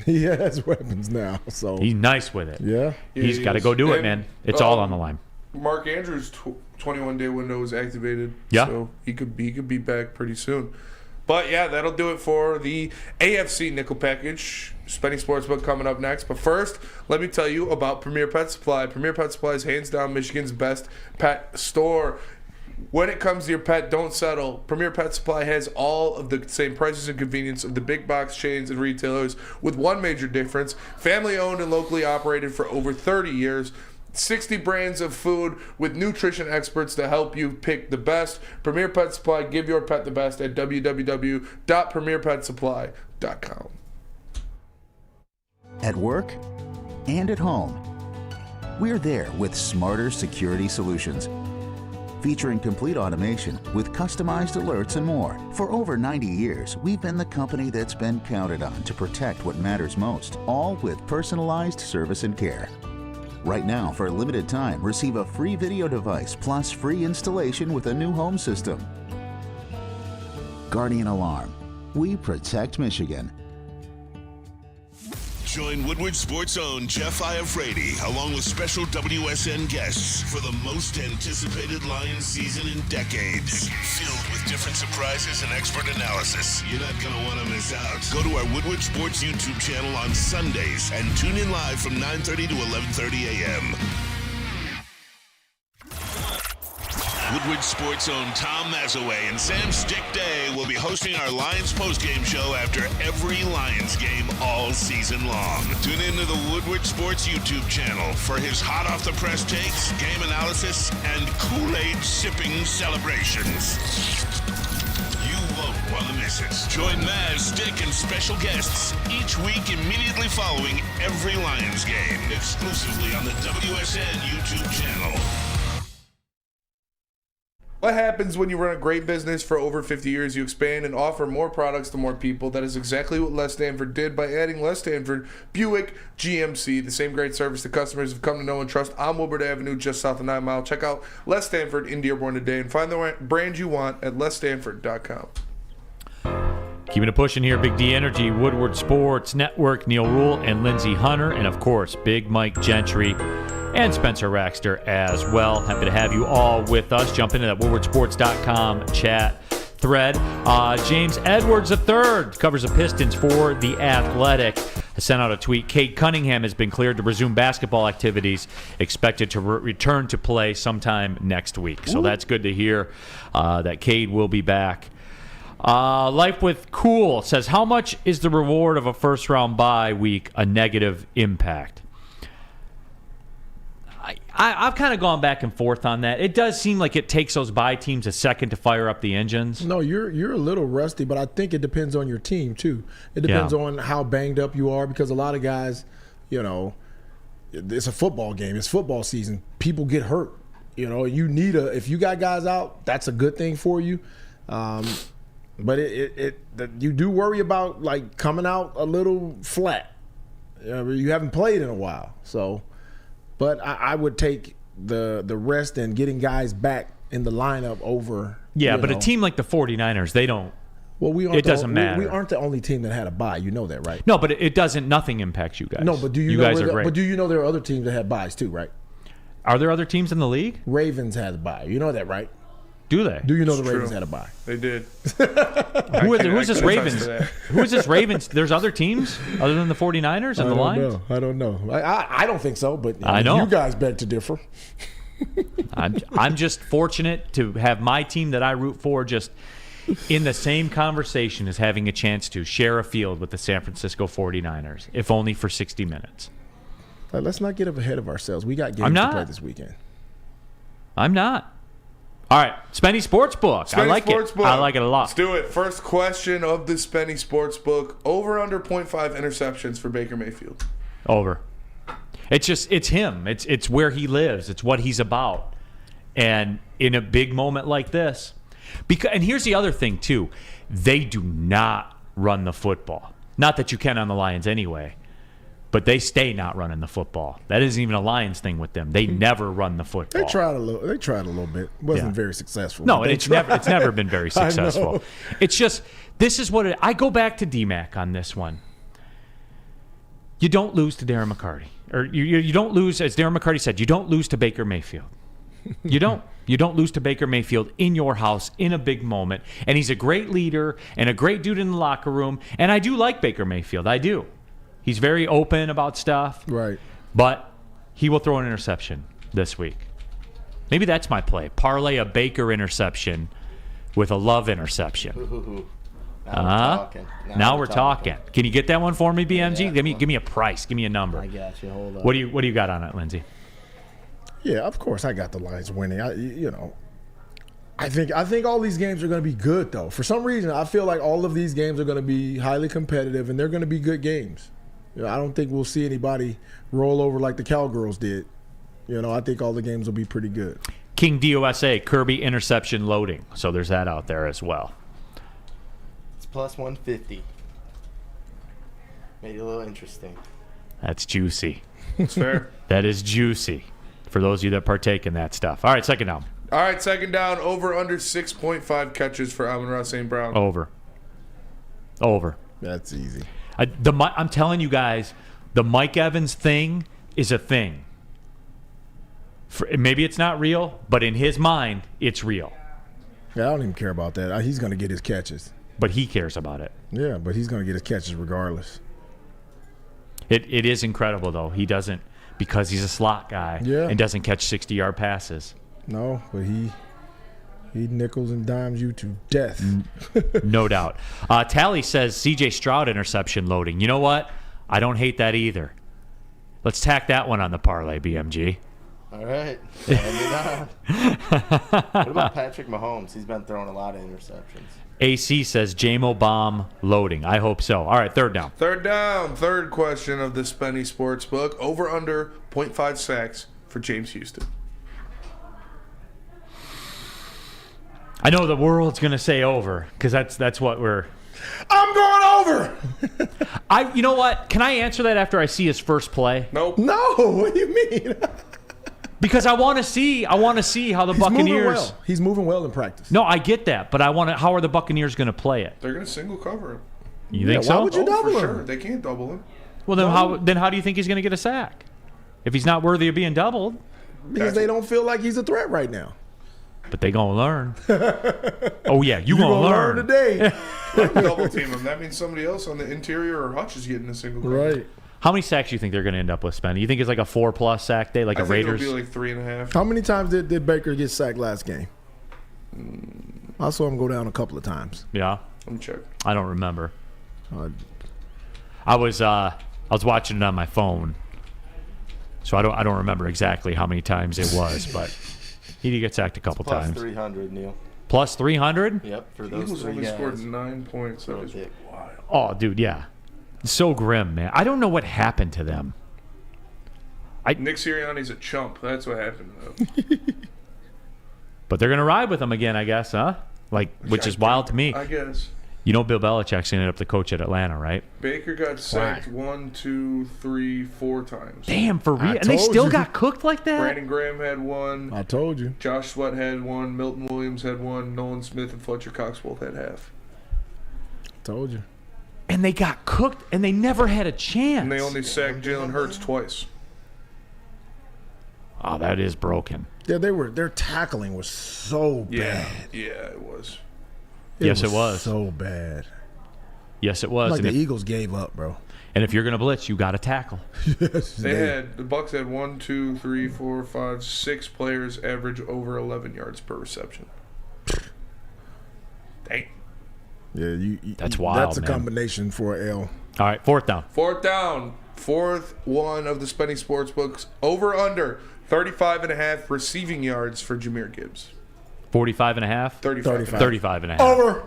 He has weapons now. So he's nice with it. Yeah. He's got to go do it, man. It's all on the line. Mark Andrews' 21-day window is activated. Yeah. So he could be back pretty soon. But yeah, that'll do it for the AFC nickel package. Spenny Sportsbook coming up next. But first, let me tell you about Premier Pet Supply. Premier Pet Supply is hands down Michigan's best pet store. When it comes to your pet, don't settle. Premier Pet Supply has all of the same prices and convenience of the big box chains and retailers with one major difference. Family owned and locally operated for over 30 years. 60 brands of food with nutrition experts to help you pick the best. Premier Pet Supply, give your pet the best at www.premierpetsupply.com. At work and at home, we're there with smarter security solutions. featuring complete automation with customized alerts and more. For over 90 years, we've been the company that's been counted on to protect what matters most, all with personalized service and care. Right now, for a limited time, receive a free video device plus free installation with a new home system. Guardian Alarm. We protect Michigan. Join Woodward Sports' own Jeff Iafrate along with special WSN guests for the most anticipated Lions season in decades. Filled with different surprises and expert analysis. You're not going to want to miss out. Go to our Woodward Sports YouTube channel on Sundays and tune in live from 9:30 to 11:30 a.m. Woodward Sports' own Tom Mazaway and Sam Stick Day will be hosting our Lions postgame show after every Lions game all season long. Tune into the Woodward Sports YouTube channel for his hot-off-the-press takes, game analysis, and Kool-Aid sipping celebrations. You won't want to miss it. Join Maz, Stick, and special guests each week immediately following every Lions game, exclusively on the WSN YouTube channel. What happens when you run a great business for over 50 years? You expand and offer more products to more people. That is exactly what Les Stanford did by adding Les Stanford Buick GMC, the same great service that customers have come to know and trust on Woodward Avenue just south of 9 Mile. Check out Les Stanford in Dearborn today and find the brand you want at lesstanford.com. Keeping it pushing here, Big D Energy, Woodward Sports Network, Neal Ruhl and Lindsey Hunter, and of course, Big Mike Gentry and Spencer Raxter as well. Happy to have you all with us. Jump into that woodwardsports.com chat thread. James Edwards III covers the Pistons for The Athletic. I sent out a tweet. Cade Cunningham has been cleared to resume basketball activities, expected to return to play sometime next week. So that's good to hear that Cade will be back. Life with Cool says, how much is the reward of a first-round bye week a negative impact? I've kind of gone back and forth on that. It does seem like it takes those bye teams a second to fire up the engines. No, you're a little rusty, but I think it depends on your team too. It depends on how banged up you are, because a lot of guys, it's a football game. It's football season. People get hurt. You need if you got guys out, that's a good thing for you. But you do worry about like coming out a little flat. You haven't played in a while, so. But I would take the rest and getting guys back in the lineup over. Yeah, but a team like the 49ers, they don't. Well, it doesn't matter. We aren't the only team that had a bye. You know that, right? No, but it doesn't. Nothing impacts you guys. No, but do you know guys are great. But do you know there are other teams that had byes too, right? Are there other teams in the league? Ravens had a bye. You know that, right? Do they? Do you know the Ravens had a bye? They did. Who is this Ravens? Who is this Ravens? There's other teams other than the 49ers and the Lions? I don't know. I don't think so, but I know. You guys beg to differ. I'm just fortunate to have my team that I root for just in the same conversation as having a chance to share a field with the San Francisco 49ers, if only for 60 minutes. Let's not get up ahead of ourselves. We got games to play this weekend. I'm not. All right, Spenny Sportsbook. I like it. I like it a lot. Let's do it. First question of the Spenny Sportsbook. Over under 0.5 interceptions for Baker Mayfield. Over. It's him. It's where he lives. It's what he's about. And in a big moment like this, and here's the other thing too, they do not run the football. Not that you can on the Lions anyway. But they stay not running the football. That isn't even a Lions thing with them. They never run the football. They tried a little bit. Wasn't very successful. No, and it's never been very successful. It's just this is what I go back to DMAC on this one. You don't lose to Darren McCarty, or you don't lose, as Darren McCarty said. You don't lose to Baker Mayfield. You don't. You don't lose to Baker Mayfield in your house in a big moment. And he's a great leader and a great dude in the locker room. And I do like Baker Mayfield. I do. He's very open about stuff. Right. But he will throw an interception this week. Maybe that's my play. Parlay a Baker interception with a Love interception. Ooh, now we're talking. Now we're talking. Can you get that one for me, BMG? Yeah. Give me a price. Give me a number. I got you. Hold on. What do you got on it, Lindsey? Yeah, of course I got the Lions winning. I think all these games are going to be good, though. For some reason, I feel like all of these games are going to be highly competitive, and they're going to be good games. I don't think we'll see anybody roll over like the Cowgirls did. I think all the games will be pretty good. King DOSA, Kirby interception loading. So there's that out there as well. It's plus 150. Made it a little interesting. That's juicy. That's fair. That is juicy for those of you that partake in that stuff. All right, second down. All right, second down. Over under 6.5 catches for Amon-Ra St. Brown. Over. That's easy. I'm telling you guys, the Mike Evans thing is a thing. Maybe it's not real, but in his mind, it's real. Yeah, I don't even care about that. He's going to get his catches. But he cares about it. Yeah, but he's going to get his catches regardless. It is incredible, though. He doesn't, because he's a slot guy and doesn't catch 60-yard passes. No, but he nickels and dimes you to death. No doubt. Tally says C.J. Stroud interception loading. You know what? I don't hate that either. Let's tack that one on the parlay, BMG. All right. What about Patrick Mahomes? He's been throwing a lot of interceptions. AC says JMO bomb loading. I hope so. All right, third down. Third down. Third question of the Spenny Sportsbook. Over under 0.5 sacks for James Houston. I know the world's going to say over because that's what we're... I'm going over! You know what? Can I answer that after I see his first play? Nope. No, what do you mean? Because I want to see how the Buccaneers... He's moving well in practice. No, I get that, but how are the Buccaneers going to play it? They're going to single cover him. You think so? Why would you double him? Sure. They can't double him. Well, then how do you think he's going to get a sack? If he's not worthy of being doubled? Because they don't feel like he's a threat right now. But they going to learn. Oh, yeah, you going to learn today. Double team him. That means somebody else on the interior or Hutch is getting a single cover. Right. How many sacks do you think they're going to end up with, Spenny? You think it's like a 4+ sack day, like a Raiders? I think it'll be like 3.5. How many times did Baker get sacked last game? I saw him go down a couple of times. Yeah. Let me check. I don't remember. I was watching it on my phone, so I don't remember exactly how many times it was, but he did get sacked a couple times. Plus 300, Neal. Plus 300? Yep, for Eagles those three only guys. scored 9 points. That was wild. Oh, dude, yeah. So grim, man. I don't know what happened to them. Nick Sirianni's a chump. That's what happened, though. But they're going to ride with him again, I guess, huh? Which is wild to me. I guess. You know Bill Belichick's ended up the coach at Atlanta, right? Baker got sacked 1, 2, 3, 4 times. Damn, for real? And they still got cooked like that? Brandon Graham had 1. I told you. Josh Sweat had 1. Milton Williams had 1. Nolan Smith and Fletcher Cox both had half. Told you. And they got cooked, and they never had a chance. And they only sacked Jalen Hurts twice. Oh, that is broken. Yeah, their tackling was so bad. Yeah, it was. Yes, it was. So bad. Yes, it was. Like the Eagles gave up, bro. And if you're going to blitz, you got to tackle. Yes, The Bucs had 1, 2, 3, 4, 5, 6 players average over 11 yards per reception. Dang. Yeah, that's wild. That's a combination for an L. All right, fourth down. Fourth down. Fourth one of the Spenny Sportsbooks. Over under 35.5 receiving yards for Jahmyr Gibbs. 45.5? 35.5. Over.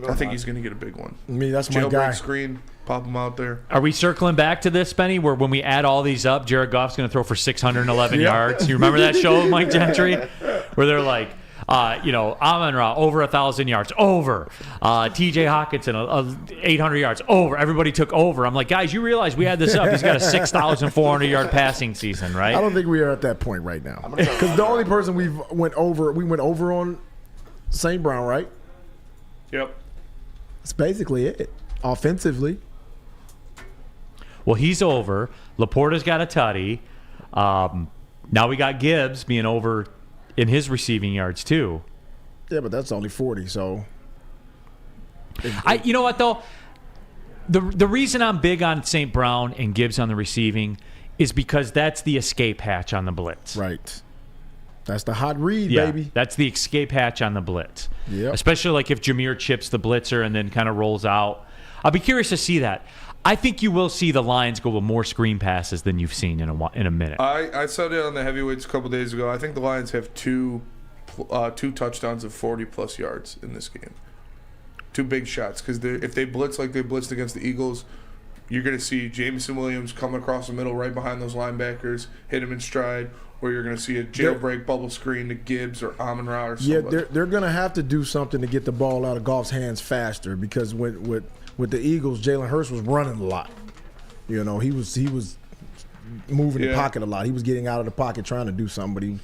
I think he's going to get a big one. That's my guy. Jailbreak screen. Pop him out there. Are we circling back to this, Spenny, where when we add all these up, Jared Goff's going to throw for 611 yards? You remember that show, Mike Gentry? Where they're like, Amon-Ra over 1,000 yards, over. T.J. Hawkinson 800 yards, over. Everybody took over. I'm like, guys, you realize we had this up. He's got a 6,400 yard passing season, right? I don't think we are at that point right now. Because the only person we went over on St. Brown, right? Yep. That's basically it. Offensively. Well, he's over. Laporta's got a tutty. Now we got Gibbs being over in his receiving yards too. Yeah, but that's only 40. So, you know what though, the reason I'm big on St. Brown and Gibbs on the receiving is because that's the escape hatch on the blitz. Right. That's the hot read, baby. That's the escape hatch on the blitz. Yep. Especially like if Jahmyr chips the blitzer and then kind of rolls out. I'll be curious to see that. I think you will see the Lions go with more screen passes than you've seen in a minute. I said it on the heavyweights a couple days ago. I think the Lions have two touchdowns of 40-plus yards in this game. 2 big shots. Because if they blitz like they blitzed against the Eagles, you're going to see Jameson Williams come across the middle right behind those linebackers, hit him in stride, where you're going to see a jailbreak bubble screen to Gibbs or Amon-Ra or somebody. Yeah, they're going to have to do something to get the ball out of Goff's hands faster because with the Eagles, Jalen Hurts was running a lot. You know, he was moving the pocket a lot. He was getting out of the pocket trying to do something, but he,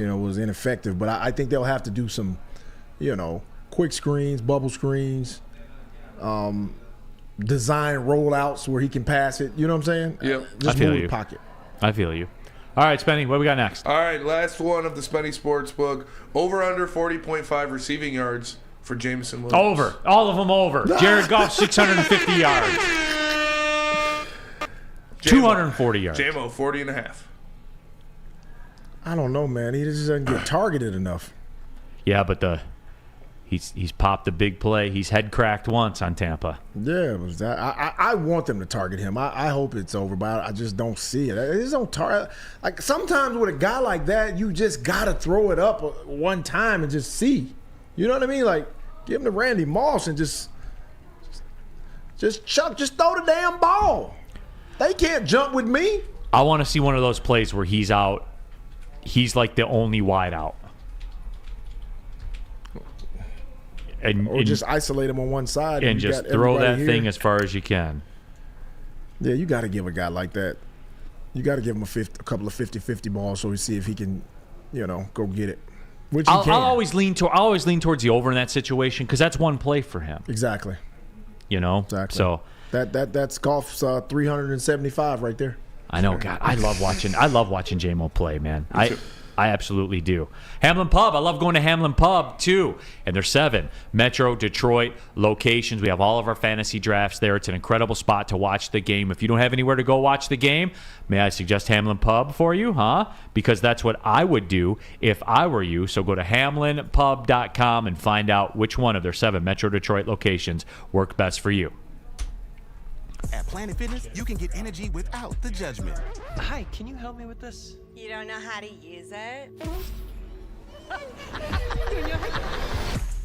was ineffective. But I think they'll have to do some, quick screens, bubble screens, design rollouts where he can pass it. You know what I'm saying? Yep. Just move the pocket. I feel you. All right, Spenny, what we got next? All right, last one of the Spenny Sportsbook. Over under 40.5 receiving yards for Jameson Williams. Over. All of them over. Jared Goff, 650 yards. 240 yards. JMO, 40.5. I don't know, man. He just doesn't get targeted enough. Yeah, but he's popped a big play. He's head cracked once on Tampa. Yeah, it was that. I want them to target him. I hope it's over, but I just don't see it. It just don't target. Like sometimes with a guy like that, you just gotta throw it up one time and just see. You know what I mean? Like give him to Randy Moss and just throw the damn ball. They can't jump with me. I want to see one of those plays where he's out. He's like the only wide out. Or just isolate him on one side. And just throw that thing as far as you can. Yeah, you got to give a guy like that. You got to give him a couple of 50-50 balls so we see if he can, go get it. Which he can. I'll always lean towards the over in that situation because that's one play for him. Exactly. Exactly. So that's Goff's 375 right there. I know, God. I love watching J-Mo play, man. I absolutely do. Hamlin Pub. I love going to Hamlin Pub, too. And there's 7 Metro, Detroit locations. We have all of our fantasy drafts there. It's an incredible spot to watch the game. If you don't have anywhere to go watch the game, may I suggest Hamlin Pub for you, huh? Because that's what I would do if I were you. So go to hamlinpub.com and find out which one of their 7 Metro Detroit locations work best for you. At Planet Fitness, you can get energy without the judgment. Hi, can you help me with this? You don't know how to use it?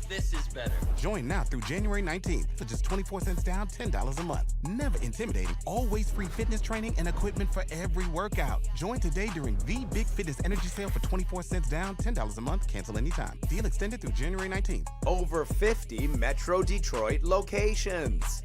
This is better. Join now through January 19th for just 24 cents down, $10 a month. Never intimidating, always free fitness training and equipment for every workout. Join today during the Big Fitness Energy Sale for 24 cents down, $10 a month. Cancel anytime. Deal extended through January 19th. Over 50 Metro Detroit locations.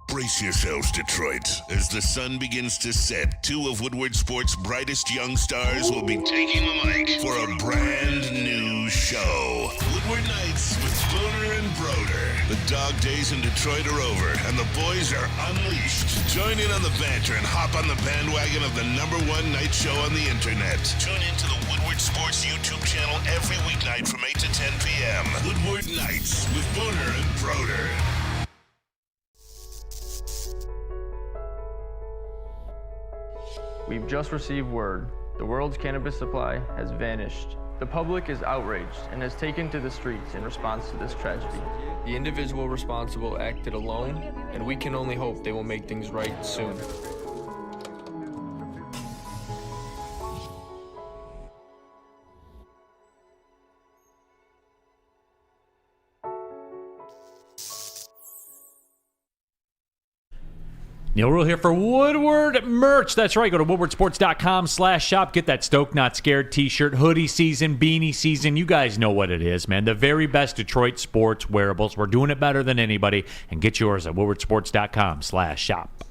Brace yourselves, Detroit. As the sun begins to set, 2 of Woodward Sports' brightest young stars will be taking the mic for a brand new show. Woodward Nights with Spooner and Broder. The dog days in Detroit are over, and the boys are unleashed. Join in on the banter and hop on the bandwagon of the #1 night show on the internet. Tune into the Woodward Sports YouTube channel every weeknight from 8 to 10 p.m. Woodward Nights with Spooner and Broder. We've just received word. The world's cannabis supply has vanished. The public is outraged and has taken to the streets in response to this tragedy. The individual responsible acted alone, and we can only hope they will make things right soon. Neal Ruhl here for Woodward merch. That's right. Go to woodwardsports.com/shop. Get that Stoke Not Scared t-shirt, hoodie season, beanie season. You guys know what it is, man. The very best Detroit sports wearables. We're doing it better than anybody. And get yours at woodwardsports.com/shop.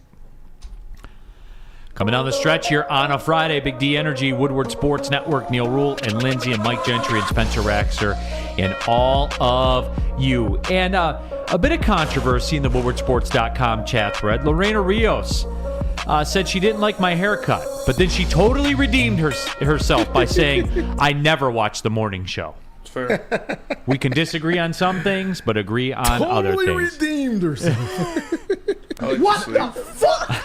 Coming down the stretch here on a Friday, Big D Energy, Woodward Sports Network, Neal Ruhl and Lindsey and Mike Gentry and Spencer Raxer and all of you. And a bit of controversy in the woodwardsports.com chat thread. Lorena Rios said she didn't like my haircut, but then she totally redeemed herself by saying, I never watch the morning show. It's fair. We can disagree on some things, but agree on other things. Totally redeemed herself. What the fuck?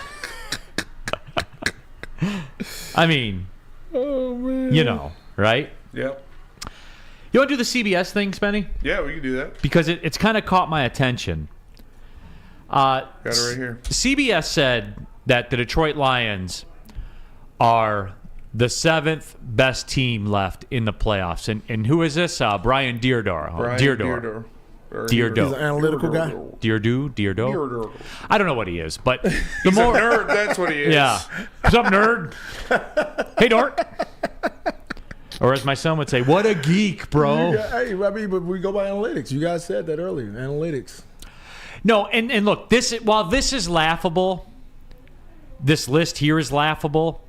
I mean, oh, man. You know, right? Yep. You want to do the CBS thing, Spenny? Yeah, we can do that. Because it's kind of caught my attention. Got it right here. CBS said that the Detroit Lions are the 7th best team left in the playoffs. And who is this? Brian Deardor. Deardor. Deardo. He's an analytical guy. Deardo. I don't know what he is, but He's a nerd. That's what he is. Yeah. What's up, nerd? Hey, Dort. Or as my son would say, what a geek, bro. Hey, I mean, but we go by analytics. You guys said that earlier. Analytics. No, and look, while this is laughable, this list here is laughable.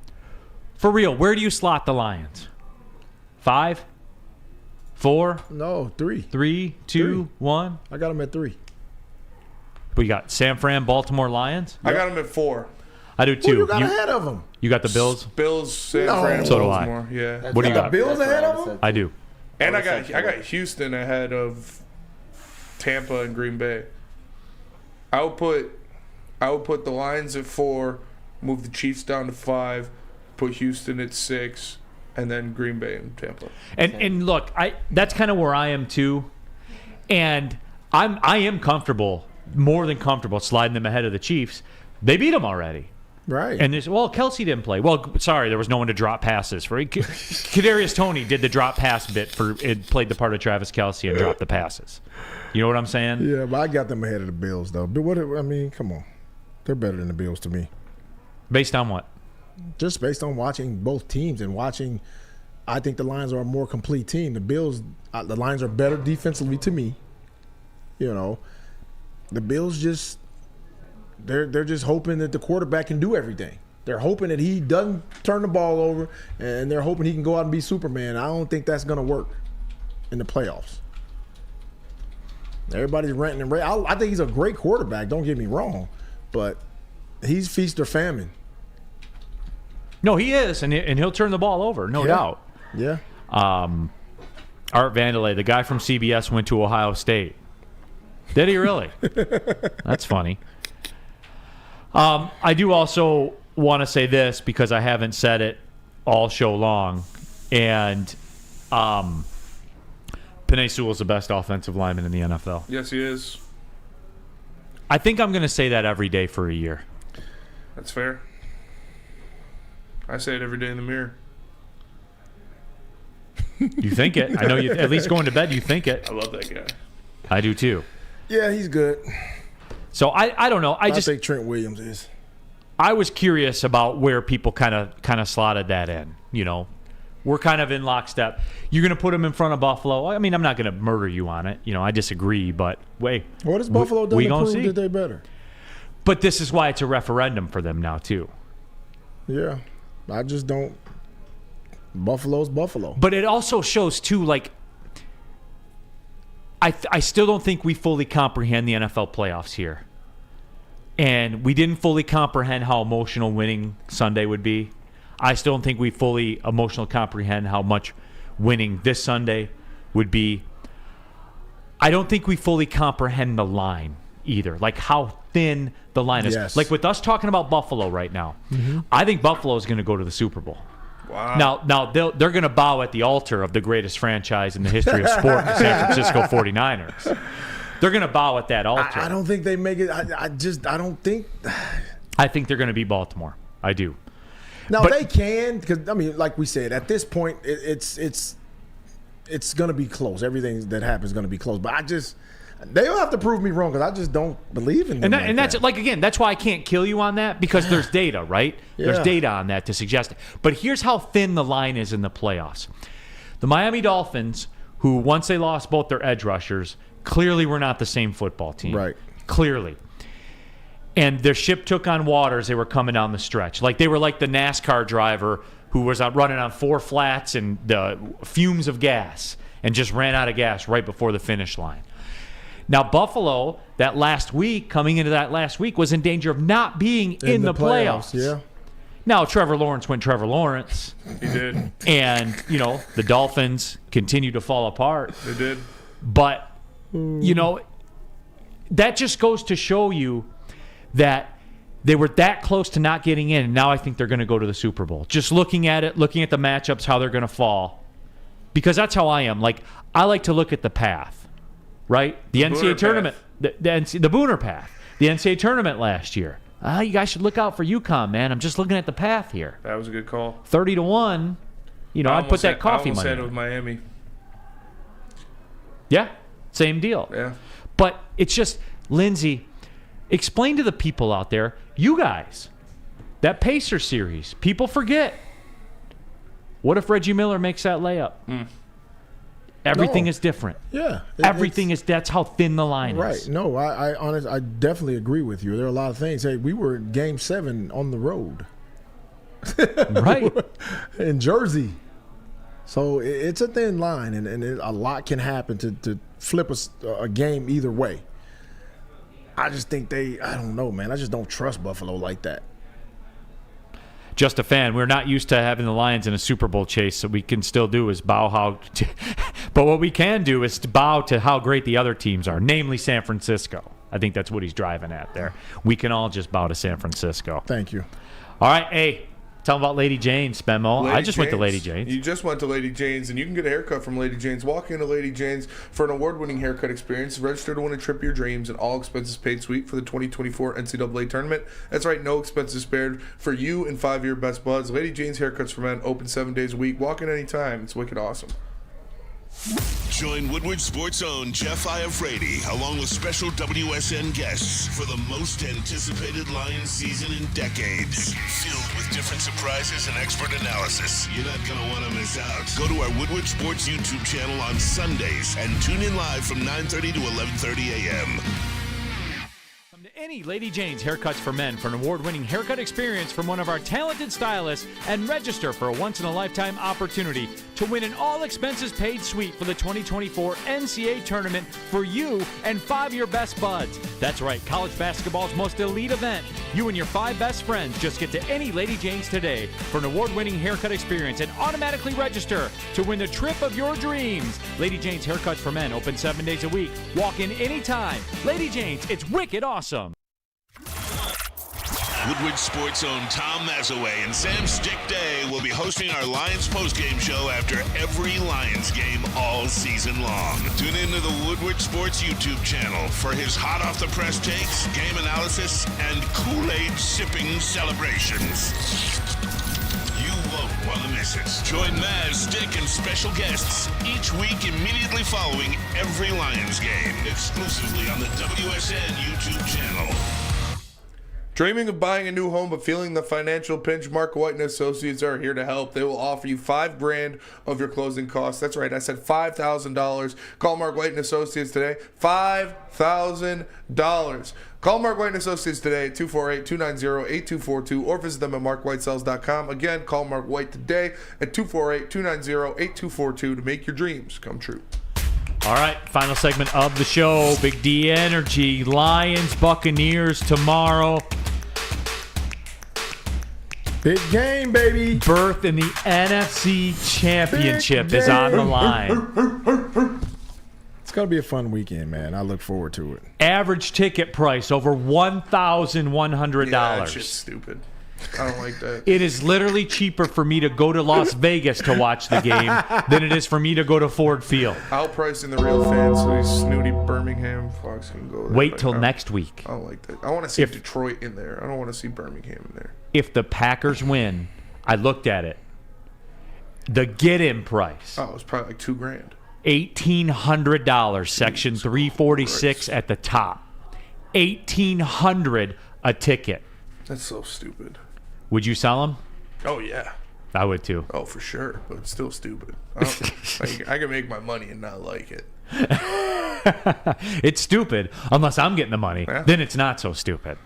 For real, where do you slot the Lions? 5? 4? No, 3. 3, 2, 1. I got them at 3. We got San Fran, Baltimore Lions. I got them at 4. I do too. Who you got ahead of them? You got the Bills? Bills, San No. Fran, So do Baltimore. I. Yeah. What do you got? Bills ahead of them? I do. And I got Houston ahead of Tampa and Green Bay. I would put the Lions at 4, move the Chiefs down to 5, put Houston at 6, and then Green Bay and Tampa. And look, that's kind of where I am too. And I am comfortable, more than comfortable, sliding them ahead of the Chiefs. They beat them already. Right. And there's, Kelsey didn't play. Well, sorry, there was no one to drop passes for. Kadarius Toney did the drop pass bit for it, played the part of Travis Kelsey and dropped the passes. You know what I'm saying? Yeah, but I got them ahead of the Bills, though. But come on. They're better than the Bills to me. Based on what? Just based on watching both teams and watching, I think the Lions are a more complete team. The Bills, the Lions are better defensively to me. You know, the Bills just, they're just hoping that the quarterback can do everything. They're hoping that he doesn't turn the ball over, and they're hoping he can go out and be Superman. I don't think that's going to work in the playoffs. Everybody's ranting and raving. I think he's a great quarterback, don't get me wrong, but he's feast or famine. No, he is, and he'll turn the ball over, no doubt. Yeah. Art Vandelay, the guy from CBS, went to Ohio State. Did he really? That's funny. I do also want to say this because I haven't said it all show long, and Penei Sewell's the best offensive lineman in the NFL. Yes, he is. I think I'm going to say that every day for a year. That's fair. I say it every day in the mirror. You think it. I know you, at least going to bed, you think it. I love that guy. I do too. Yeah, he's good. So I don't know. I just think Trent Williams is. I was curious about where people kind of slotted that in. You know, we're kind of in lockstep. You're going to put him in front of Buffalo. I mean, I'm not going to murder you on it. You know, I disagree, but wait. What has Buffalo done to prove that they're better? But this is why it's a referendum for them now too. Yeah, I just don't. Buffalo's Buffalo. But it also shows too, like, I still don't think we fully comprehend the NFL playoffs here. And we didn't fully comprehend how emotional winning Sunday would be. I still don't think we fully emotionally comprehend how much winning this Sunday would be. I don't think we fully comprehend the line either, like how thin the line is. Yes. Like with us talking about Buffalo right now, I think Buffalo is going to go to the Super Bowl. Wow. Now they're going to bow at the altar of the greatest franchise in the history of sport, the San Francisco 49ers. They're going to bow at that altar. I don't think they make it. I don't think. I think they're going to beat Baltimore. I do. Now they can, because I mean, like we said, at this point, it's going to be close. Everything that happens is going to be close. But they'll have to prove me wrong because I just don't believe in them. And that's like, again, that's why I can't kill you on that, because there's data, right? Yeah. There's data on that to suggest it. But here's how thin the line is in the playoffs. The Miami Dolphins, who once they lost both their edge rushers, clearly were not the same football team. Right. Clearly. And their ship took on water as they were coming down the stretch. Like they were like the NASCAR driver who was out running on 4 flats and the fumes of gas and just ran out of gas right before the finish line. Now, Buffalo, that last week, coming into that last week, was in danger of not being in the playoffs. Yeah. Now, Trevor Lawrence went Trevor Lawrence. He did. And, you know, the Dolphins continue to fall apart. They did. But, you know, that just goes to show you that they were that close to not getting in, and now I think they're going to go to the Super Bowl. Just looking at it, looking at the matchups, how they're going to fall. Because that's how I am. Like, I like to look at the path, right? The NCAA tournament, the Booner path. The NCAA tournament last year. You guys should look out for UConn, man. I'm just looking at the path here. That was a good call. 30-1. You know, I'd put that coffee money I almost had it in. with Miami. Yeah. Same deal. Yeah. But it's just, Lindsey, explain to the people out there, you guys, that Pacer series, people forget. What if Reggie Miller makes that layup? Everything is different. Yeah. That's how thin the line right. is. No, I definitely agree with you. There are a lot of things. Hey, we were in Game 7 on the road. Right. In Jersey. So it's a thin line, and a lot can happen to flip a game either way. I just think I don't know, man. I just don't trust Buffalo like that. Just a fan. We're not used to having the Lions in a Super Bowl chase, so we can still do is bow how. But what we can do is to bow to how great the other teams are, namely San Francisco. I think that's what he's driving at there. We can all just bow to San Francisco. Thank you. All right, hey, tell them about Lady Jane's, Spenmo. I just went to Lady Jane's. You just went to Lady Jane's, and you can get a haircut from Lady Jane's. Walk into Lady Jane's for an award-winning haircut experience. Register to win a trip of your dreams and all expenses paid suite for the 2024 NCAA tournament. That's right, no expenses spared for you and 5 of your best buds. Lady Jane's Haircuts for Men, open 7 days a week. Walk in anytime. It's wicked awesome. Join Woodward Sports' own Jeff Iafrate along with special WSN guests for the most anticipated Lions season in decades. Filled with different surprises and expert analysis. You're not going to want to miss out. Go to our Woodward Sports YouTube channel on Sundays and tune in live from 9:30 to 11:30 a.m. Come to any Lady Jane's Haircuts for Men for an award-winning haircut experience from one of our talented stylists and register for a once-in-a-lifetime opportunity to win an all-expenses-paid suite for the 2024 NCAA tournament for you and 5 of your best buds. That's right, college basketball's most elite event. You and your 5 best friends just get to any Lady Jane's today for an award-winning haircut experience and automatically register to win the trip of your dreams. Lady Jane's Haircuts for Men, open 7 days a week. Walk in anytime. Lady Jane's, it's wicked awesome. Woodward Sports' own Tom Mazaway and Sam Stick Day will be hosting our Lions postgame show after every Lions game all season long. Tune into the Woodward Sports YouTube channel for his hot-off-the-press takes, game analysis, and Kool-Aid sipping celebrations. You won't want to miss it. Join Maz, Stick, and special guests each week immediately following every Lions game, exclusively on the WSN YouTube channel. Dreaming of buying a new home but feeling the financial pinch? Mark White and Associates are here to help. They will offer you $5,000 of your closing costs. That's right, I said $5,000. Call Mark White and Associates today. $5,000. Call Mark White and Associates today at 248-290-8242 or visit them at markwhitesells.com. Again, call Mark White today at 248-290-8242 to make your dreams come true. All right, final segment of the show. Big D Energy, Lions, Buccaneers tomorrow. Big game, baby. Berth in the NFC Championship is on the line. It's going to be a fun weekend, man. I look forward to it. Average ticket price over $1,100. Yeah, that's just stupid. I don't like that. It is literally cheaper for me to go to Las Vegas to watch the game than it is for me to go to Ford Field. I'll price in the real fans so these snooty Birmingham fucks can go there. Wait till next week. I don't like that. I want to see Detroit in there. I don't want to see Birmingham in there. If the Packers win, I looked at it. The get-in price. Oh, it's probably like $2,000. $1,800, section 346 at the top. $1,800 a ticket. That's so stupid. Would you sell them? Oh, yeah. I would too. Oh, for sure. But it's still stupid. I can make my money and not like it. It's stupid unless I'm getting the money. Yeah. Then it's not so stupid.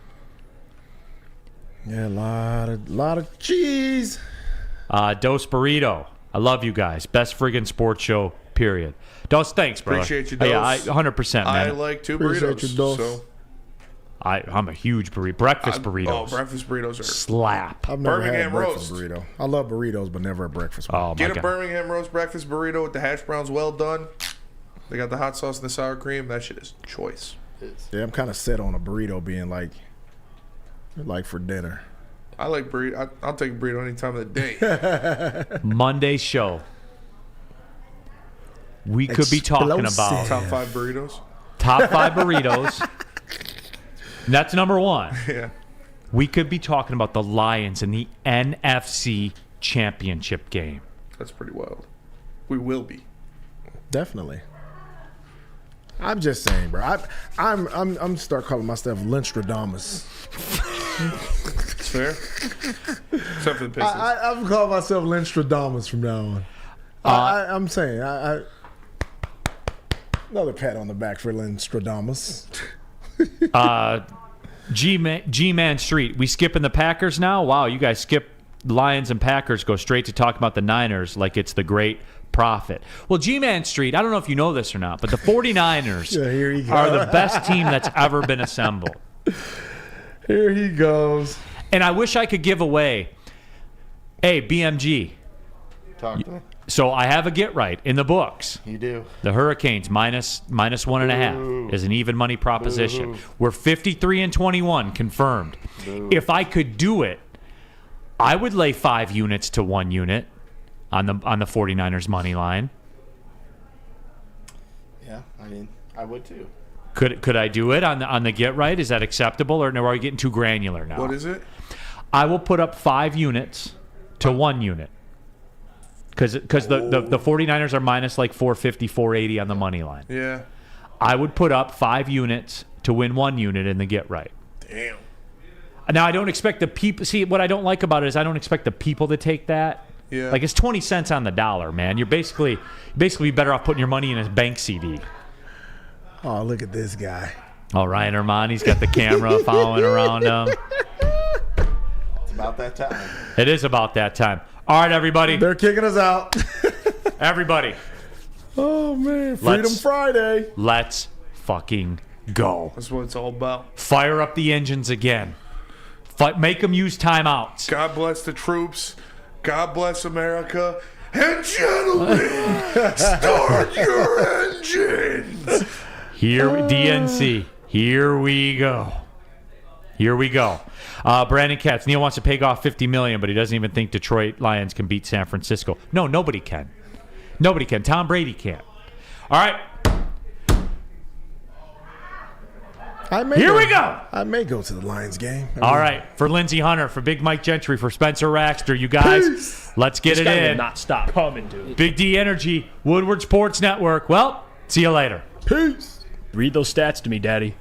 Yeah, a lot of cheese. Dos Burrito. I love you guys. Best friggin' sports show, period. Dos, thanks, bro. Appreciate you, Dos. Yeah, 100%, man. I like 2 burritos. You, Dos. So. I'm a huge breakfast burritos. Oh, breakfast burritos are slap. I've never Birmingham had a breakfast roast. Burrito. I love burritos, but never a breakfast burrito. Get a Birmingham roast breakfast burrito with the hash browns well done. They got the hot sauce and the sour cream. That shit is choice. Yeah, I'm kind of set on a burrito being like for dinner. I like burrito. I'll take a burrito any time of the day. Monday show. We could be talking about top 5 burritos. Top 5 burritos. That's number 1. Yeah. We could be talking about the Lions in the NFC Championship game. That's pretty wild. We will be. Definitely. I'm just saying, bro. I'm start calling myself Linstradamus. It's fair. Except for the Pistons. I'm calling myself Linstradamus from now on. I'm saying, another pat on the back for Linstradamus. G-Man Street. We skipping the Packers now? Wow, you guys skip Lions and Packers, go straight to talk about the Niners like it's the great prophet. Well, G-Man Street, I don't know if you know this or not, but the 49ers are the best team that's ever been assembled. Here he goes. And I wish I could give away, hey, BMG. Talk to me. So I have a get right in the books. You do. The Hurricanes minus 1.5 is an even money proposition. Boo. We're 53-21 confirmed. Boo. If I could do it, I would lay 5 units to 1 unit on the 49ers money line. Yeah, I mean, I would too. Could I do it on the get right? Is that acceptable, or are we getting too granular now? What is it? I will put up 5 units to 1 unit. Because the 49ers are minus like 450, 480 on the money line. Yeah. I would put up 5 units to win 1 unit in the get right. Damn. Now, I don't expect the people... See, what I don't like about it is I don't expect the people to take that. Yeah. Like, it's 20 cents on the dollar, man. You're basically better off putting your money in a bank CD. Oh, look at this guy. Oh, Ryan Ermanni's got the camera following around him. It's about that time. It is about that time. All right, everybody. They're kicking us out. Everybody. Oh, man. Freedom Friday. Let's fucking go. That's what it's all about. Fire up the engines again. Make them use timeouts. God bless the troops. God bless America. And gentlemen, start your engines. Here, DNC. Here we go. Here we go. Brandon Katz. Neal wants to pay off $50 million, but he doesn't even think Detroit Lions can beat San Francisco. No, nobody can. Nobody can. Tom Brady can't. All right. Here we go. I may go to the Lions game. All right. For Lindsey Hunter, for Big Mike Gentry, for Spencer Raxter, you guys, let's get it in. Not stop coming, dude. Big D Energy, Woodward Sports Network. Well, see you later. Peace. Read those stats to me, Daddy.